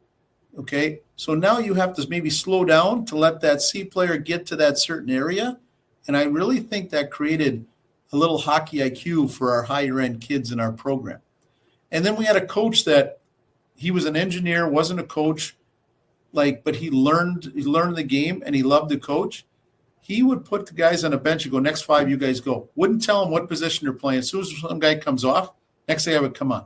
Okay. So now you have to maybe slow down to let that C player get to that certain area. And I really think that created a little hockey IQ for our higher end kids in our program. And then we had a coach that he was an engineer, wasn't a coach, but he learned the game and he loved the coach. He would put the guys on a bench and go, next 5, you guys go. Wouldn't tell them what position they're playing. As soon as some guy comes off, next day I would come on.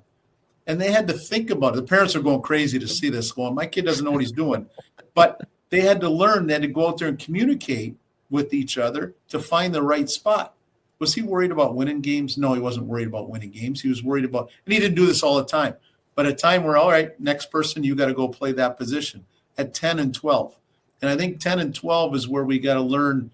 And they had to think about it. The parents are going crazy to see this, going, my kid doesn't know what he's doing. But they had to learn, they had to go out there and communicate with each other to find the right spot. Was he worried about winning games? No, he wasn't worried about winning games. He was worried about, and he didn't do this all the time, but a time where, all right, next person, you got to go play that position at 10 and 12. And I think 10 and 12 is where we got to learn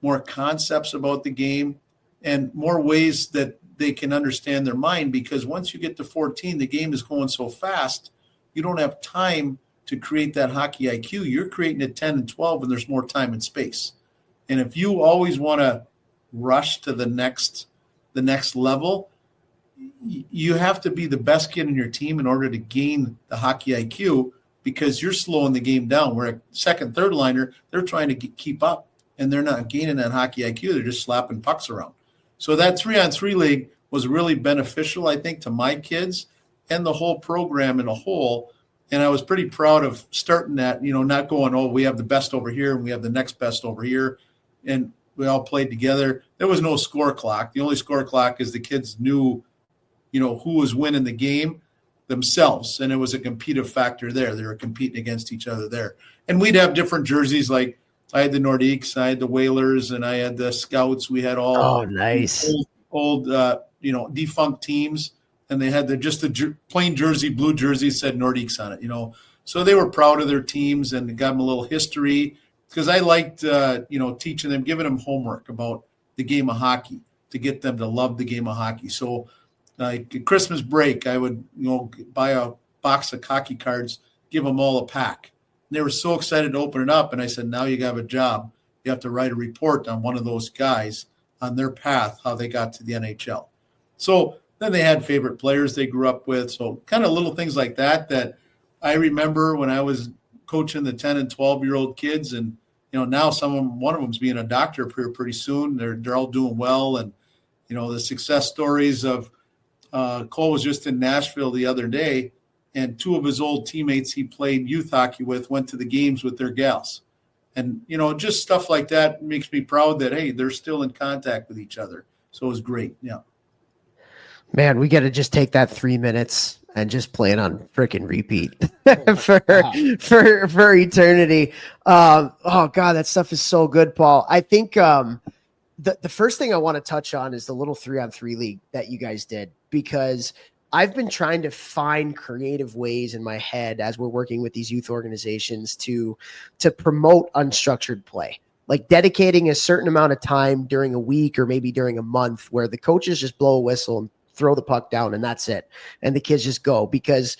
more concepts about the game and more ways that they can understand their mind, because once you get to 14, the game is going so fast, you don't have time to create that hockey IQ. You're creating at 10 and 12, and there's more time and space. And if you always want to rush to the next level, you have to be the best kid in your team in order to gain the hockey IQ, because you're slowing the game down. Where a second, third liner, they're trying to keep up, and they're not gaining that hockey IQ. They're just slapping pucks around. So that 3-on-3 league was really beneficial, I think, to my kids and the whole program in a whole. And I was pretty proud of starting that, not going, oh, we have the best over here and we have the next best over here. And we all played together. There was no score clock. The only score clock is the kids knew, who was winning the game themselves. And it was a competitive factor there. They were competing against each other there. And we'd have different jerseys. Like I had the Nordiques, I had the Whalers, and I had the Scouts. We had all nice old defunct teams. And they had the plain jersey, blue jersey said Nordiques on it, So they were proud of their teams and got them a little history, because I liked, teaching them, giving them homework about the game of hockey to get them to love the game of hockey. So like Christmas break, I would, buy a box of hockey cards, give them all a pack. And they were so excited to open it up. And I said, now you have a job. You have to write a report on one of those guys on their path, how they got to the NHL. So then they had favorite players they grew up with. So kind of little things like that I remember when I was coaching the 10 and 12-year-old kids. And, now one of them's being a doctor pretty soon. They're all doing well. And, the success stories of Cole was just in Nashville the other day, and two of his old teammates he played youth hockey with went to the games with their gals. And, just stuff like that makes me proud that, hey, they're still in contact with each other. So it was great. Yeah. Man, we got to just take that 3 minutes and just play it on freaking repeat for eternity. Oh God, that stuff is so good, Paul. I think the first thing I want to touch on is the little 3-on-3 league that you guys did, because I've been trying to find creative ways in my head as we're working with these youth organizations to promote unstructured play. Like dedicating a certain amount of time during a week or maybe during a month where the coaches just blow a whistle and throw the puck down and that's it. And the kids just go, because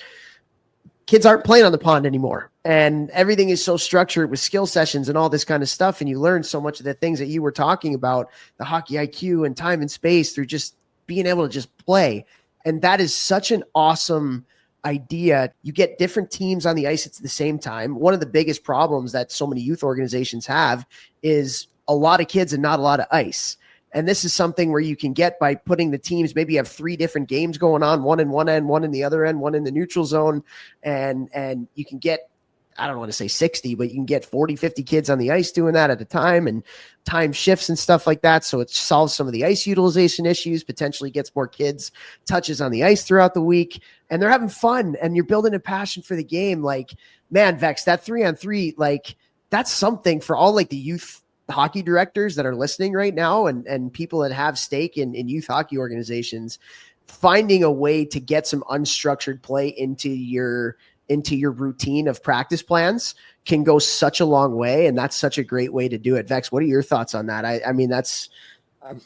kids aren't playing on the pond anymore. And everything is so structured with skill sessions and all this kind of stuff. And you learn so much of the things that you were talking about, the hockey IQ and time and space, through just being able to just play. And that is such an awesome idea. You get different teams on the ice at the same time. One of the biggest problems that so many youth organizations have is a lot of kids and not a lot of ice. And this is something where you can get by putting the teams, maybe you have 3 different games going on, one in one end, one in the other end, one in the neutral zone. And you can get, I don't want to say 60, but you can get 40, 50 kids on the ice doing that at a time, and time shifts and stuff like that. So it solves some of the ice utilization issues, potentially gets more kids touches on the ice throughout the week, and they're having fun and you're building a passion for the game. Like, man, Vex, that 3-on-3, like that's something for all like the youth hockey directors that are listening right now and people that have stake in youth hockey organizations. Finding a way to get some unstructured play into your routine of practice plans can go such a long way. And that's such a great way to do it. Vex, what are your thoughts on that? I mean, it's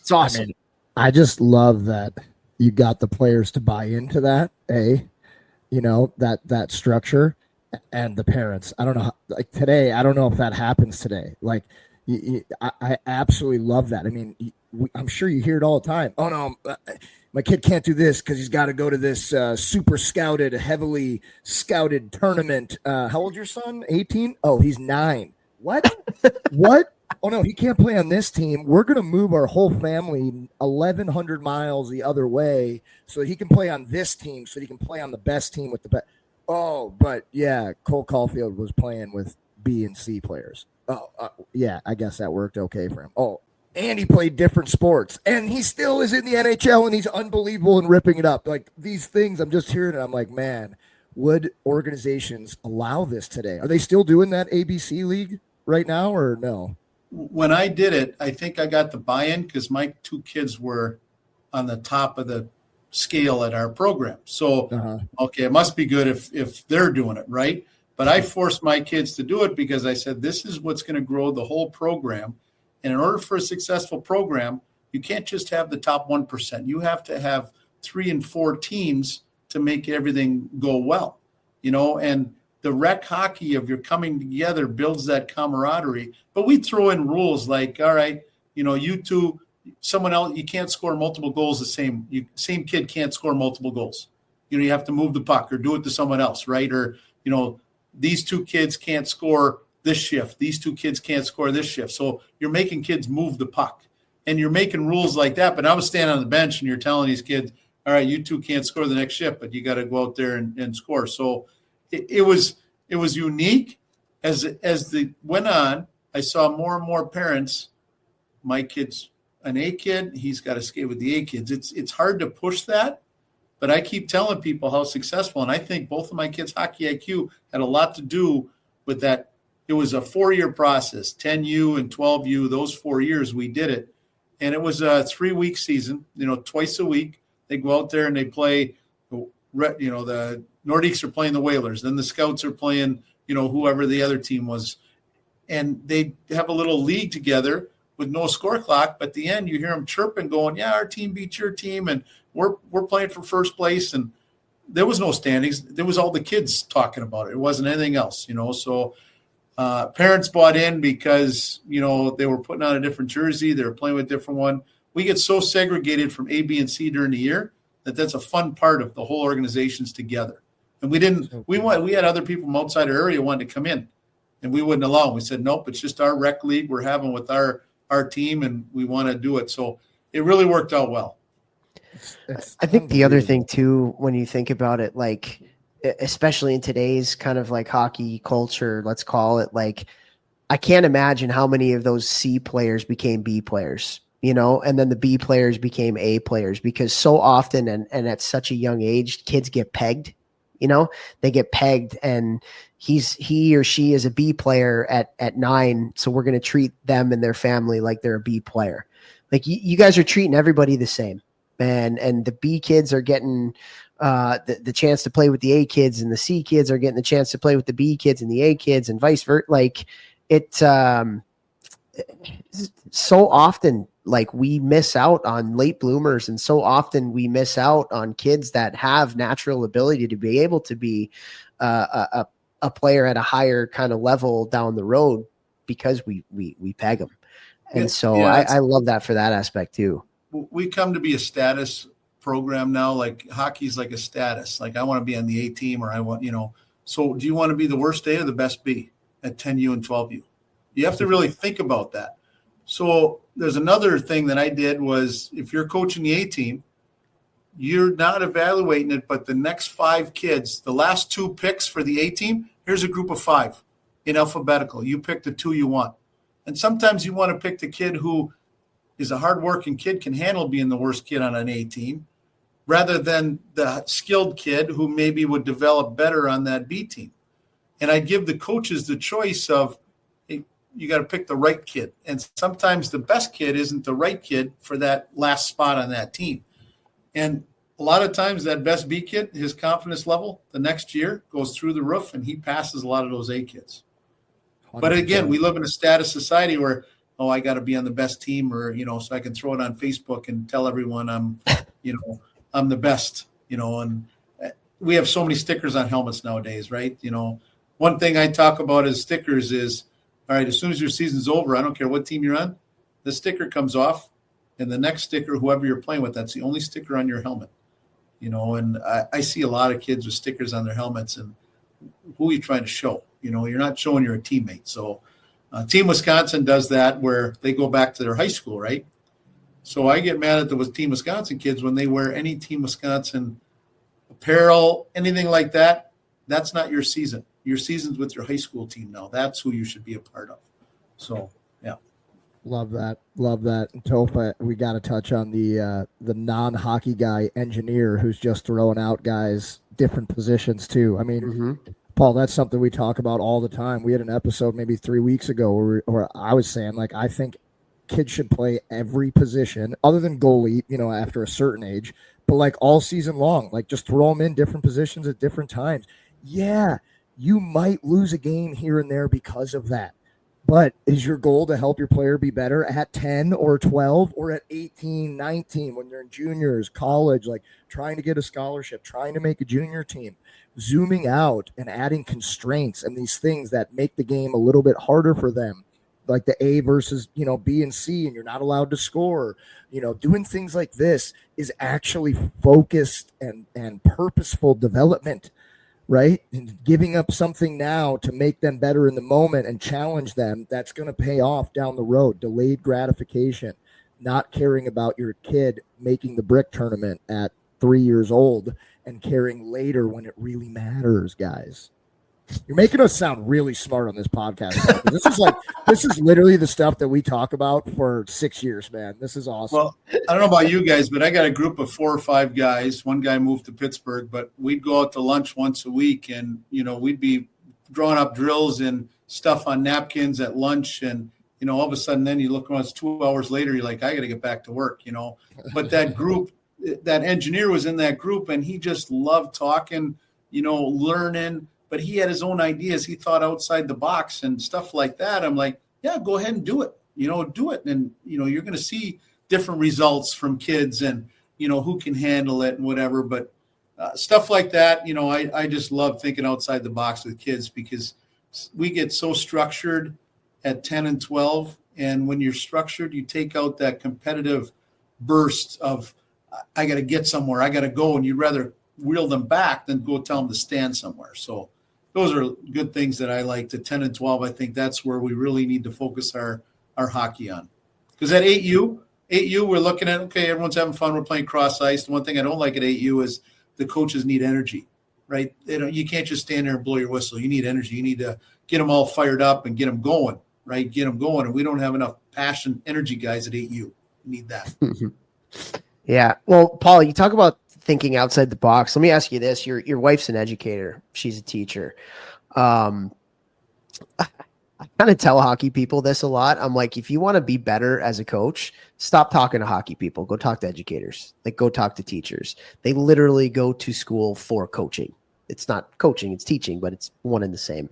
awesome. I just love that you got the players to buy into that, that structure, and the parents. I don't know, like today, I don't know if that happens today. Like, I absolutely love that. I mean, I'm sure you hear it all the time. Oh no, my kid can't do this because he's got to go to this super scouted, heavily scouted tournament. How old's your son? 18? Oh, he's 9. What? What? Oh no, he can't play on this team. We're going to move our whole family 1,100 miles the other way so that he can play on this team, so that he can play on the best team with the best. Oh, but yeah, Cole Caulfield was playing with B and C players. Oh, yeah, I guess that worked okay for him. Oh, and he played different sports, and he still is in the NHL, and he's unbelievable and ripping it up. Like, these things, I'm just hearing it. I'm like, man, would organizations allow this today? Are they still doing that ABC league right now, or no? When I did it, I think I got the buy-in because my 2 kids were on the top of the scale at our program. So, okay, it must be good if they're doing it, right? But I forced my kids to do it because I said, this is what's going to grow the whole program. And in order for a successful program, you can't just have the top 1%. You have to have 3 and 4 teams to make everything go well, and the rec hockey of your coming together builds that camaraderie. But we throw in rules like, all right, you two, someone else, you can't score multiple goals same kid can't score multiple goals. You have to move the puck or do it to someone else, right? Or, these 2 kids can't score this shift. These 2 kids can't score this shift. So you're making kids move the puck. And you're making rules like that. But I was standing on the bench and you're telling these kids, all right, you 2 can't score the next shift, but you got to go out there and score. So it was unique. As the went on, I saw more and more parents. My kid's an A kid. He's got to skate with the A kids. It's hard to push that, but I keep telling people how successful. And I think both of my kids' hockey IQ had a lot to do with that. It was a 4-year process, 10U and 12U. Those 4 years we did it. And it was a 3-week season, twice a week. They go out there and they play, the Nordiques are playing the Whalers. Then the Scouts are playing, whoever the other team was. And they have a little league together with no score clock. But at the end, you hear them chirping, going, yeah, our team beat your team. And we're playing for first place. And there was no standings. There was all the kids talking about it. It wasn't anything else, So parents bought in because, they were putting on a different jersey. They were playing with a different one. We get so segregated from A, B, and C during the year that's a fun part of the whole organizations together. And we had other people from outside our area wanting to come in, and we wouldn't allow them. We said, nope, it's just our rec league we're having with our team, and we want to do it. So it really worked out well. I think the other thing too, when you think about it, like, especially in today's kind of like hockey culture, let's call it, like, I can't imagine how many of those C players became B players, and then the B players became A players, because so often and at such a young age, kids get pegged, they get pegged, and he or she is a B player at 9. So we're going to treat them and their family like they're a B player. Like you guys are treating everybody the same, and the B kids are getting the chance to play with the A kids, and the C kids are getting the chance to play with the B kids and the A kids, and vice versa. Like so often, like, we miss out on late bloomers, and so often we miss out on kids that have natural ability to be able to be a player at a higher kind of level down the road because we peg them. And I love that for that aspect too. We come to be a status program now. Like, hockey's like a status. Like, I want to be on the A team, or I want, so do you want to be the worst A or the best B at 10U and 12U? You have to really think about that. So there's another thing that I did was, if you're coaching the A team, you're not evaluating it, but the next 5 kids, the last 2 picks for the A team, here's a group of 5 in alphabetical. You pick the 2 you want. And sometimes you want to pick the kid who is a hardworking kid, can handle being the worst kid on an A team, rather than the skilled kid who maybe would develop better on that B team. And I give the coaches the choice of, hey, you got to pick the right kid. And sometimes the best kid isn't the right kid for that last spot on that team. And a lot of times that best B kid, his confidence level the next year goes through the roof, and he passes a lot of those A kids. 100%. But again, we live in a status society where, I got to be on the best team, or, so I can throw it on Facebook and tell everyone I'm the best, and we have so many stickers on helmets nowadays, right? One thing I talk about as stickers is, all right, as soon as your season's over, I don't care what team you're on, the sticker comes off, and the next sticker, whoever you're playing with, that's the only sticker on your helmet. And I see a lot of kids with stickers on their helmets, and who are you trying to show? You're not showing you're a teammate. So Team Wisconsin does that, where they go back to their high school, right? So I get mad at the Team Wisconsin kids when they wear any Team Wisconsin apparel, anything like that. That's not your season. Your season's with your high school team now. That's who you should be a part of. So, yeah. Love that. Topa, we got to touch on the non-hockey guy engineer who's just throwing out guys different positions too. I mean, Paul, that's something we talk about all the time. We had an episode maybe 3 weeks ago where I was saying, like, I think kids should play every position other than goalie, after a certain age, but like all season long, like just throw them in different positions at different times. Yeah, you might lose a game here and there because of that. But is your goal to help your player be better at 10 or 12 or at 18, 19 when they're in juniors, college, like trying to get a scholarship, trying to make a junior team, zooming out and adding constraints and these things that make the game a little bit harder for them, like the A versus, B and C, and you're not allowed to score, doing things like this is actually focused and purposeful development, right? And giving up something now to make them better in the moment and challenge them, that's going to pay off down the road. Delayed gratification, not caring about your kid making the brick tournament at 3 years old and caring later when it really matters, guys. You're making us sound really smart on this podcast. This is literally the stuff that we talk about for 6 years, man. This is awesome. Well, I don't know about you guys, but I got a group of 4 or 5 guys. One guy moved to Pittsburgh, but we'd go out to lunch once a week, and we'd be drawing up drills and stuff on napkins at lunch, and all of a sudden, then you look around, it's 2 hours later, you're like, I got to get back to work, But that group, that engineer was in that group, and he just loved talking, learning. But he had his own ideas. He thought outside the box and stuff like that. I'm like, yeah, go ahead and do it. Do it. And, you're going to see different results from kids and, who can handle it and whatever. But stuff like that, I just love thinking outside the box with kids because we get so structured at 10 and 12. And when you're structured, you take out that competitive burst of, I got to get somewhere, I got to go. And you'd rather reel them back than go tell them to stand somewhere. So those are good things that I like. To 10 and 12, I think that's where we really need to focus our hockey on. Because at 8U, we're looking at, okay, everyone's having fun. We're playing cross ice. The one thing I don't like at 8U is the coaches need energy, right? You can't just stand there and blow your whistle. You need energy. You need to get them all fired up and get them going, right? Get them going. And we don't have enough passion, energy guys at 8U. We need that. Yeah. Well, Paul, you talk about thinking outside the box. Let me ask you this. Your wife's an educator. She's a teacher. I kind of tell hockey people this a lot. I'm like, if you want to be better as a coach, stop talking to hockey people. Go talk to educators. Like, go talk to teachers. They literally go to school for coaching. It's not coaching, it's teaching, but it's one and the same.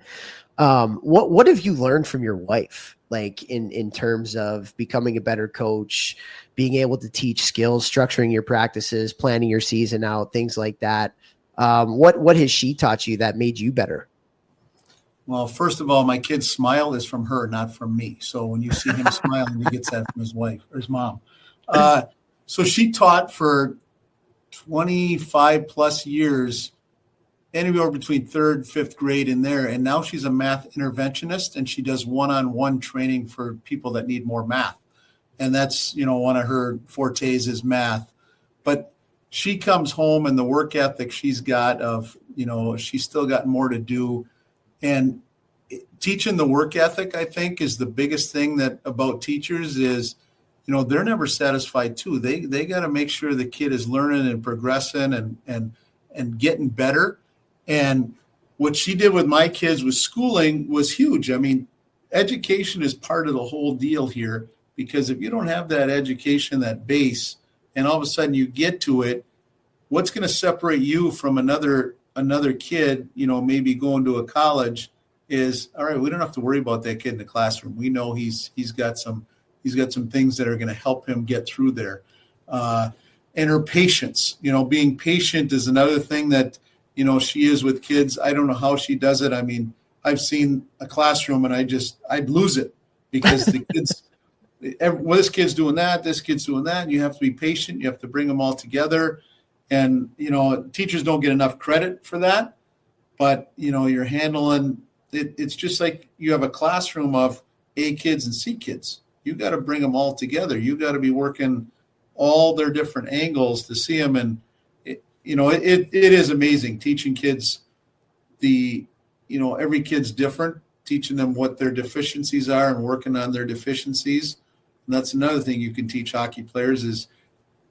What have you learned from your wife? Like in terms of becoming a better coach, being able to teach skills, structuring your practices, planning your season out, things like that. What has she taught you that made you better? Well, first of all, my kid's smile is from her, not from me. So when you see him smiling, he gets that from his wife or his mom. So she taught for 25 plus years, anywhere between 3rd, 5th grade in there. And now she's a math interventionist, and she does one-on-one training for people that need more math. And that's, one of her fortes is math. But she comes home and the work ethic she's got of, she's still got more to do. And teaching the work ethic, I think, is the biggest thing that about teachers is, they're never satisfied too. They got to make sure the kid is learning and progressing and getting better. And what she did with my kids with schooling was huge. I mean, education is part of the whole deal here, because if you don't have that education, that base, and all of a sudden you get to it, what's going to separate you from another kid, maybe going to a college is, all right, we don't have to worry about that kid in the classroom. We know he's got some things that are going to help him get through there. And her patience, being patient is another thing that, she is with kids. I don't know how she does it. I mean, I've seen a classroom and I'd lose it because the kids, this kid's doing that, this kid's doing that. And you have to be patient. You have to bring them all together. And, teachers don't get enough credit for that, but, you're handling it. It's just like you have a classroom of A kids and C kids. You got to bring them all together. You got to be working all their different angles to see them. And, it is amazing teaching kids every kid's different, teaching them what their deficiencies are and working on their deficiencies. And that's another thing you can teach hockey players is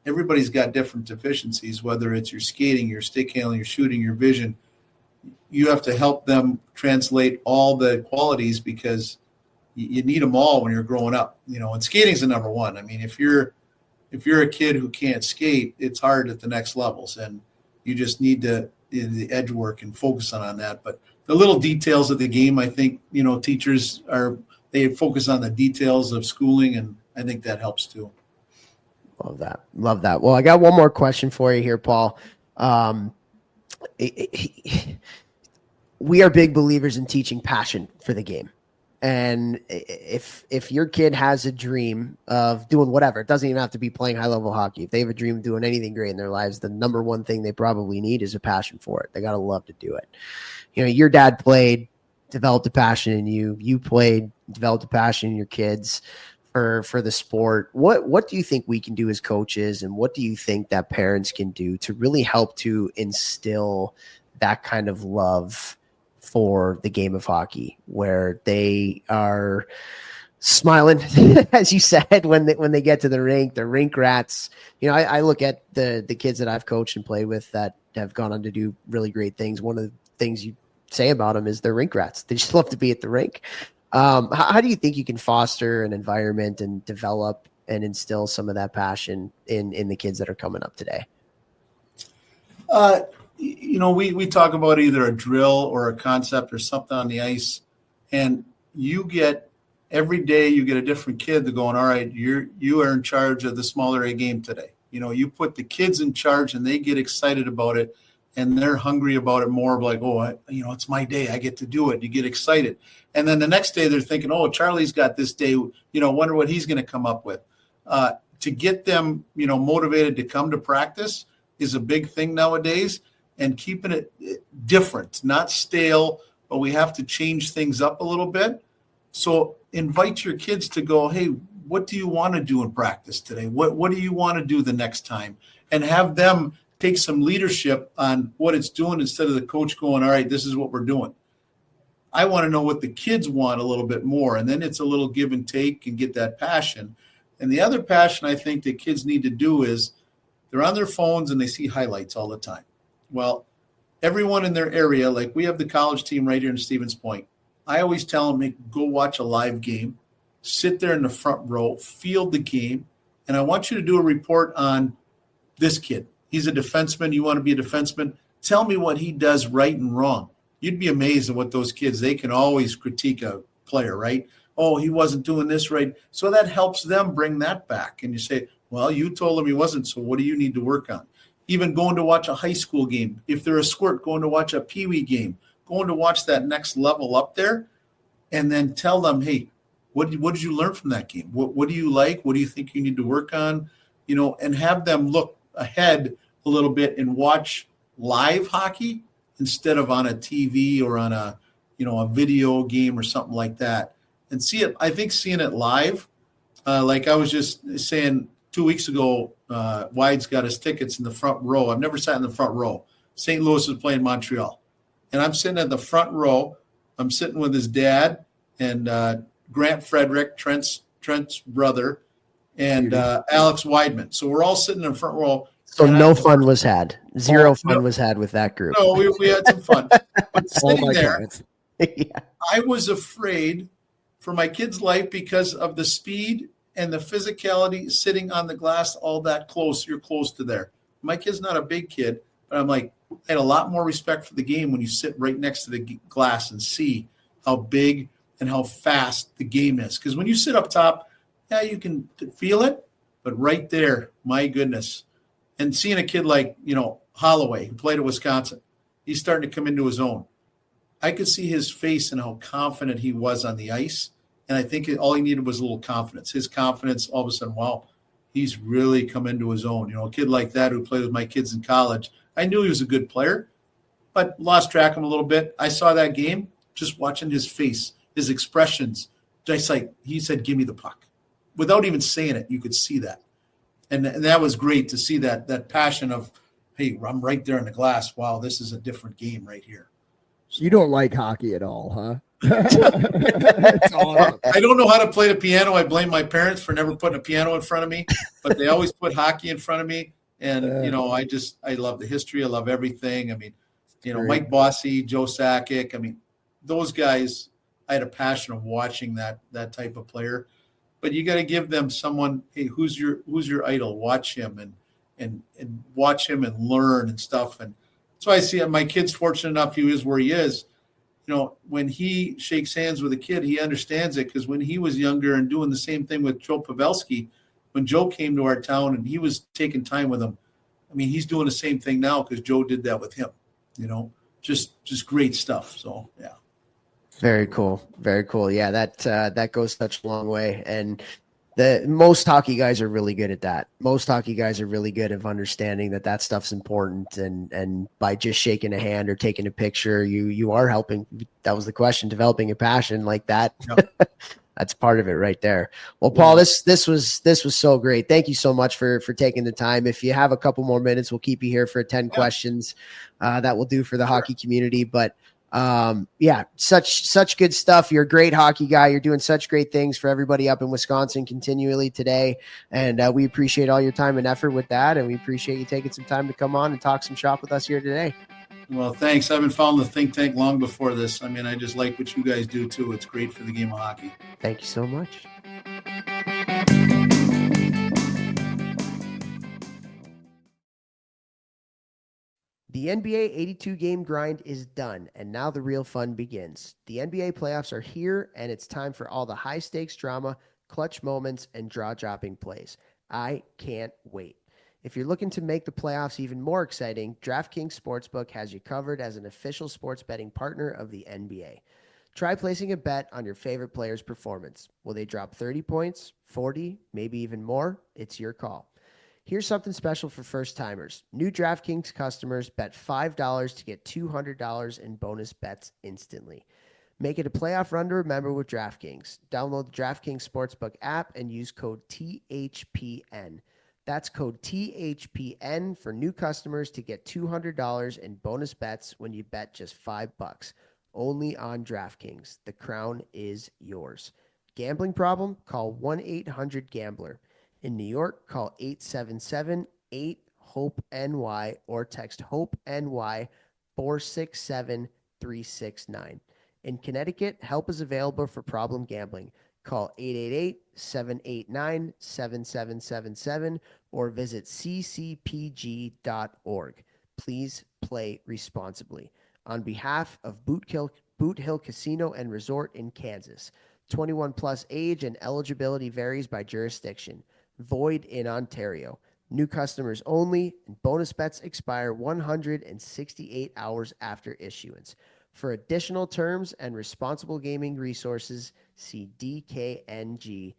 everybody's got different deficiencies, whether it's your skating, your stick handling, your shooting, your vision. You have to help them translate all the qualities because you need them all when you're growing up, and skating's the number one. I mean, if you're a kid who can't skate, it's hard at the next levels, and you just need the edge work and focus on that. But the little details of the game, I think, teachers they focus on the details of schooling, and I think that helps too. Love that. Love that. Well, I got one more question for you here, Paul. We are big believers in teaching passion for the game. And if your kid has a dream of doing whatever, it doesn't even have to be playing high level hockey. If they have a dream of doing anything great in their lives, the number one thing they probably need is a passion for it. They got to love to do it. You know, your dad played, developed a passion in you. You played, developed a passion in your kids for the sport. What do you think we can do as coaches, and what do you think that parents can do to really help to instill that kind of love for the game of hockey, where they are smiling, as you said, when they get to the rink, they're rink rats. You know, I look at the kids that I've coached and played with that have gone on to do really great things. One of the things you say about them is they're rink rats. They just love to be at the rink. How do you think you can foster an environment and develop and instill some of that passion in the kids that are coming up today? You know, we talk about either a drill or a concept or something on the ice, and every day you get a different kid that going, all right, you are in charge of the smaller A game today. You know, you put the kids in charge and they get excited about it, and they're hungry about it more, like, oh, it's my day. I get to do it. You get excited. And then the next day they're thinking, oh, Charlie's got this day, wonder what he's going to come up with. To get them, motivated to come to practice is a big thing nowadays, and keeping it different, not stale, but we have to change things up a little bit. So invite your kids to go, hey, what do you want to do in practice today? What do you want to do the next time? And have them take some leadership on what it's doing instead of the coach going, all right, this is what we're doing. I want to know what the kids want a little bit more. And then it's a little give and take and get that passion. And the other passion I think that kids need to do is they're on their phones and they see highlights all the time. Well, everyone in their area, like we have the college team right here in Stevens Point. I always tell them, hey, go watch a live game, sit there in the front row, field the game. And I want you to do a report on this kid. He's a defenseman. You want to be a defenseman? Tell me what he does right and wrong. You'd be amazed at what those kids, they can always critique a player, right? Oh, he wasn't doing this right. So that helps them bring that back. And you say, well, you told him he wasn't, so what do you need to work on? Even going to watch a high school game. If they're a squirt, going to watch a peewee game, going to watch that next level up there, and then tell them, hey, what did you learn from that game? What do you like? What do you think you need to work on? And have them look ahead a little bit and watch live hockey instead of on a TV or on a video game or something like that. And see it. I think seeing it live, like I was just saying 2 weeks ago, Wide's got his tickets in the front row. I've never sat in the front row. St. Louis is playing Montreal. And I'm sitting at the front row. I'm sitting with his dad and Grant Frederick, Trent's brother, and Alex Weidman. So we're all sitting in the front row. So no fun was had. Zero fun was had with that group. No, we had some fun. But sitting there, yeah. I was afraid for my kid's life because of the speed and the physicality sitting on the glass all that close. You're close to there. My kid's not a big kid, but I'm like, I had a lot more respect for the game when you sit right next to the glass and see how big and how fast the game is. Because when you sit up top, yeah, you can feel it, but right there, my goodness. And seeing a kid like, Holloway, who played at Wisconsin, he's starting to come into his own. I could see his face and how confident he was on the ice. And I think all he needed was a little confidence. His confidence, all of a sudden, wow, he's really come into his own. A kid like that who played with my kids in college, I knew he was a good player, but lost track of him a little bit. I saw that game, just watching his face, his expressions. Just like he said, give me the puck. Without even saying it, you could see that. And that was great to see that passion of, hey, I'm right there in the glass. Wow, this is a different game right here. You don't like hockey at all, huh? I don't know how to play the piano. I blame my parents for never putting a piano in front of me, but they always put hockey in front of me. And, I love the history. I love everything. I mean, Mike Bossy, Joe Sakic. I mean, those guys, I had a passion of watching that type of player. But you got to give them someone, hey, who's your idol? Watch him and watch him and learn and stuff. And so I see my kid's fortunate enough he is where he is. when he shakes hands with a kid, he understands it, because when he was younger and doing the same thing with Joe Pavelski, when Joe came to our town and he was taking time with him, I mean, he's doing the same thing now because Joe did that with him. Just great stuff. So yeah. Very cool. Very cool. Yeah, that goes such a long way. And most hockey guys are really good at that. Most hockey guys are really good at understanding that stuff's important. And by just shaking a hand or taking a picture, you are helping. That was the question, developing a passion like that. Yep. That's part of it right there. Well, Paul, this was so great. Thank you so much for taking the time. If you have a couple more minutes, we'll keep you here for 10 questions. That will do for the hockey community. But such good stuff. You're a great hockey guy. You're doing such great things for everybody up in Wisconsin continually today. And we appreciate all your time and effort with that. And we appreciate you taking some time to come on and talk some shop with us here today. Well, thanks. I've been following the think tank long before this. I mean, I just like what you guys do too. It's great for the game of hockey. Thank you so much. The NBA 82-game grind is done, and now the real fun begins. The NBA playoffs are here, and it's time for all the high-stakes drama, clutch moments, and draw-dropping plays. I can't wait. If you're looking to make the playoffs even more exciting, DraftKings Sportsbook has you covered as an official sports betting partner of the NBA. Try placing a bet on your favorite player's performance. Will they drop 30 points, 40, maybe even more? It's your call. Here's something special for first-timers. New DraftKings customers bet $5 to get $200 in bonus bets instantly. Make it a playoff run to remember with DraftKings. Download the DraftKings Sportsbook app and use code THPN. That's code THPN for new customers to get $200 in bonus bets when you bet just $5. Only on DraftKings. The crown is yours. Gambling problem? Call 1-800-GAMBLER. In New York, call 877-8-HOPE-NY or text HOPE-NY 467-369. In Connecticut, help is available for problem gambling. Call 888-789-7777 or visit ccpg.org. Please play responsibly. On behalf of Boot Hill Casino and Resort in Kansas, 21 plus age and eligibility varies by jurisdiction. Void in Ontario. New customers only, and bonus bets expire 168 hours issuance. For additional terms and responsible gaming resources, see dkng.co/audio.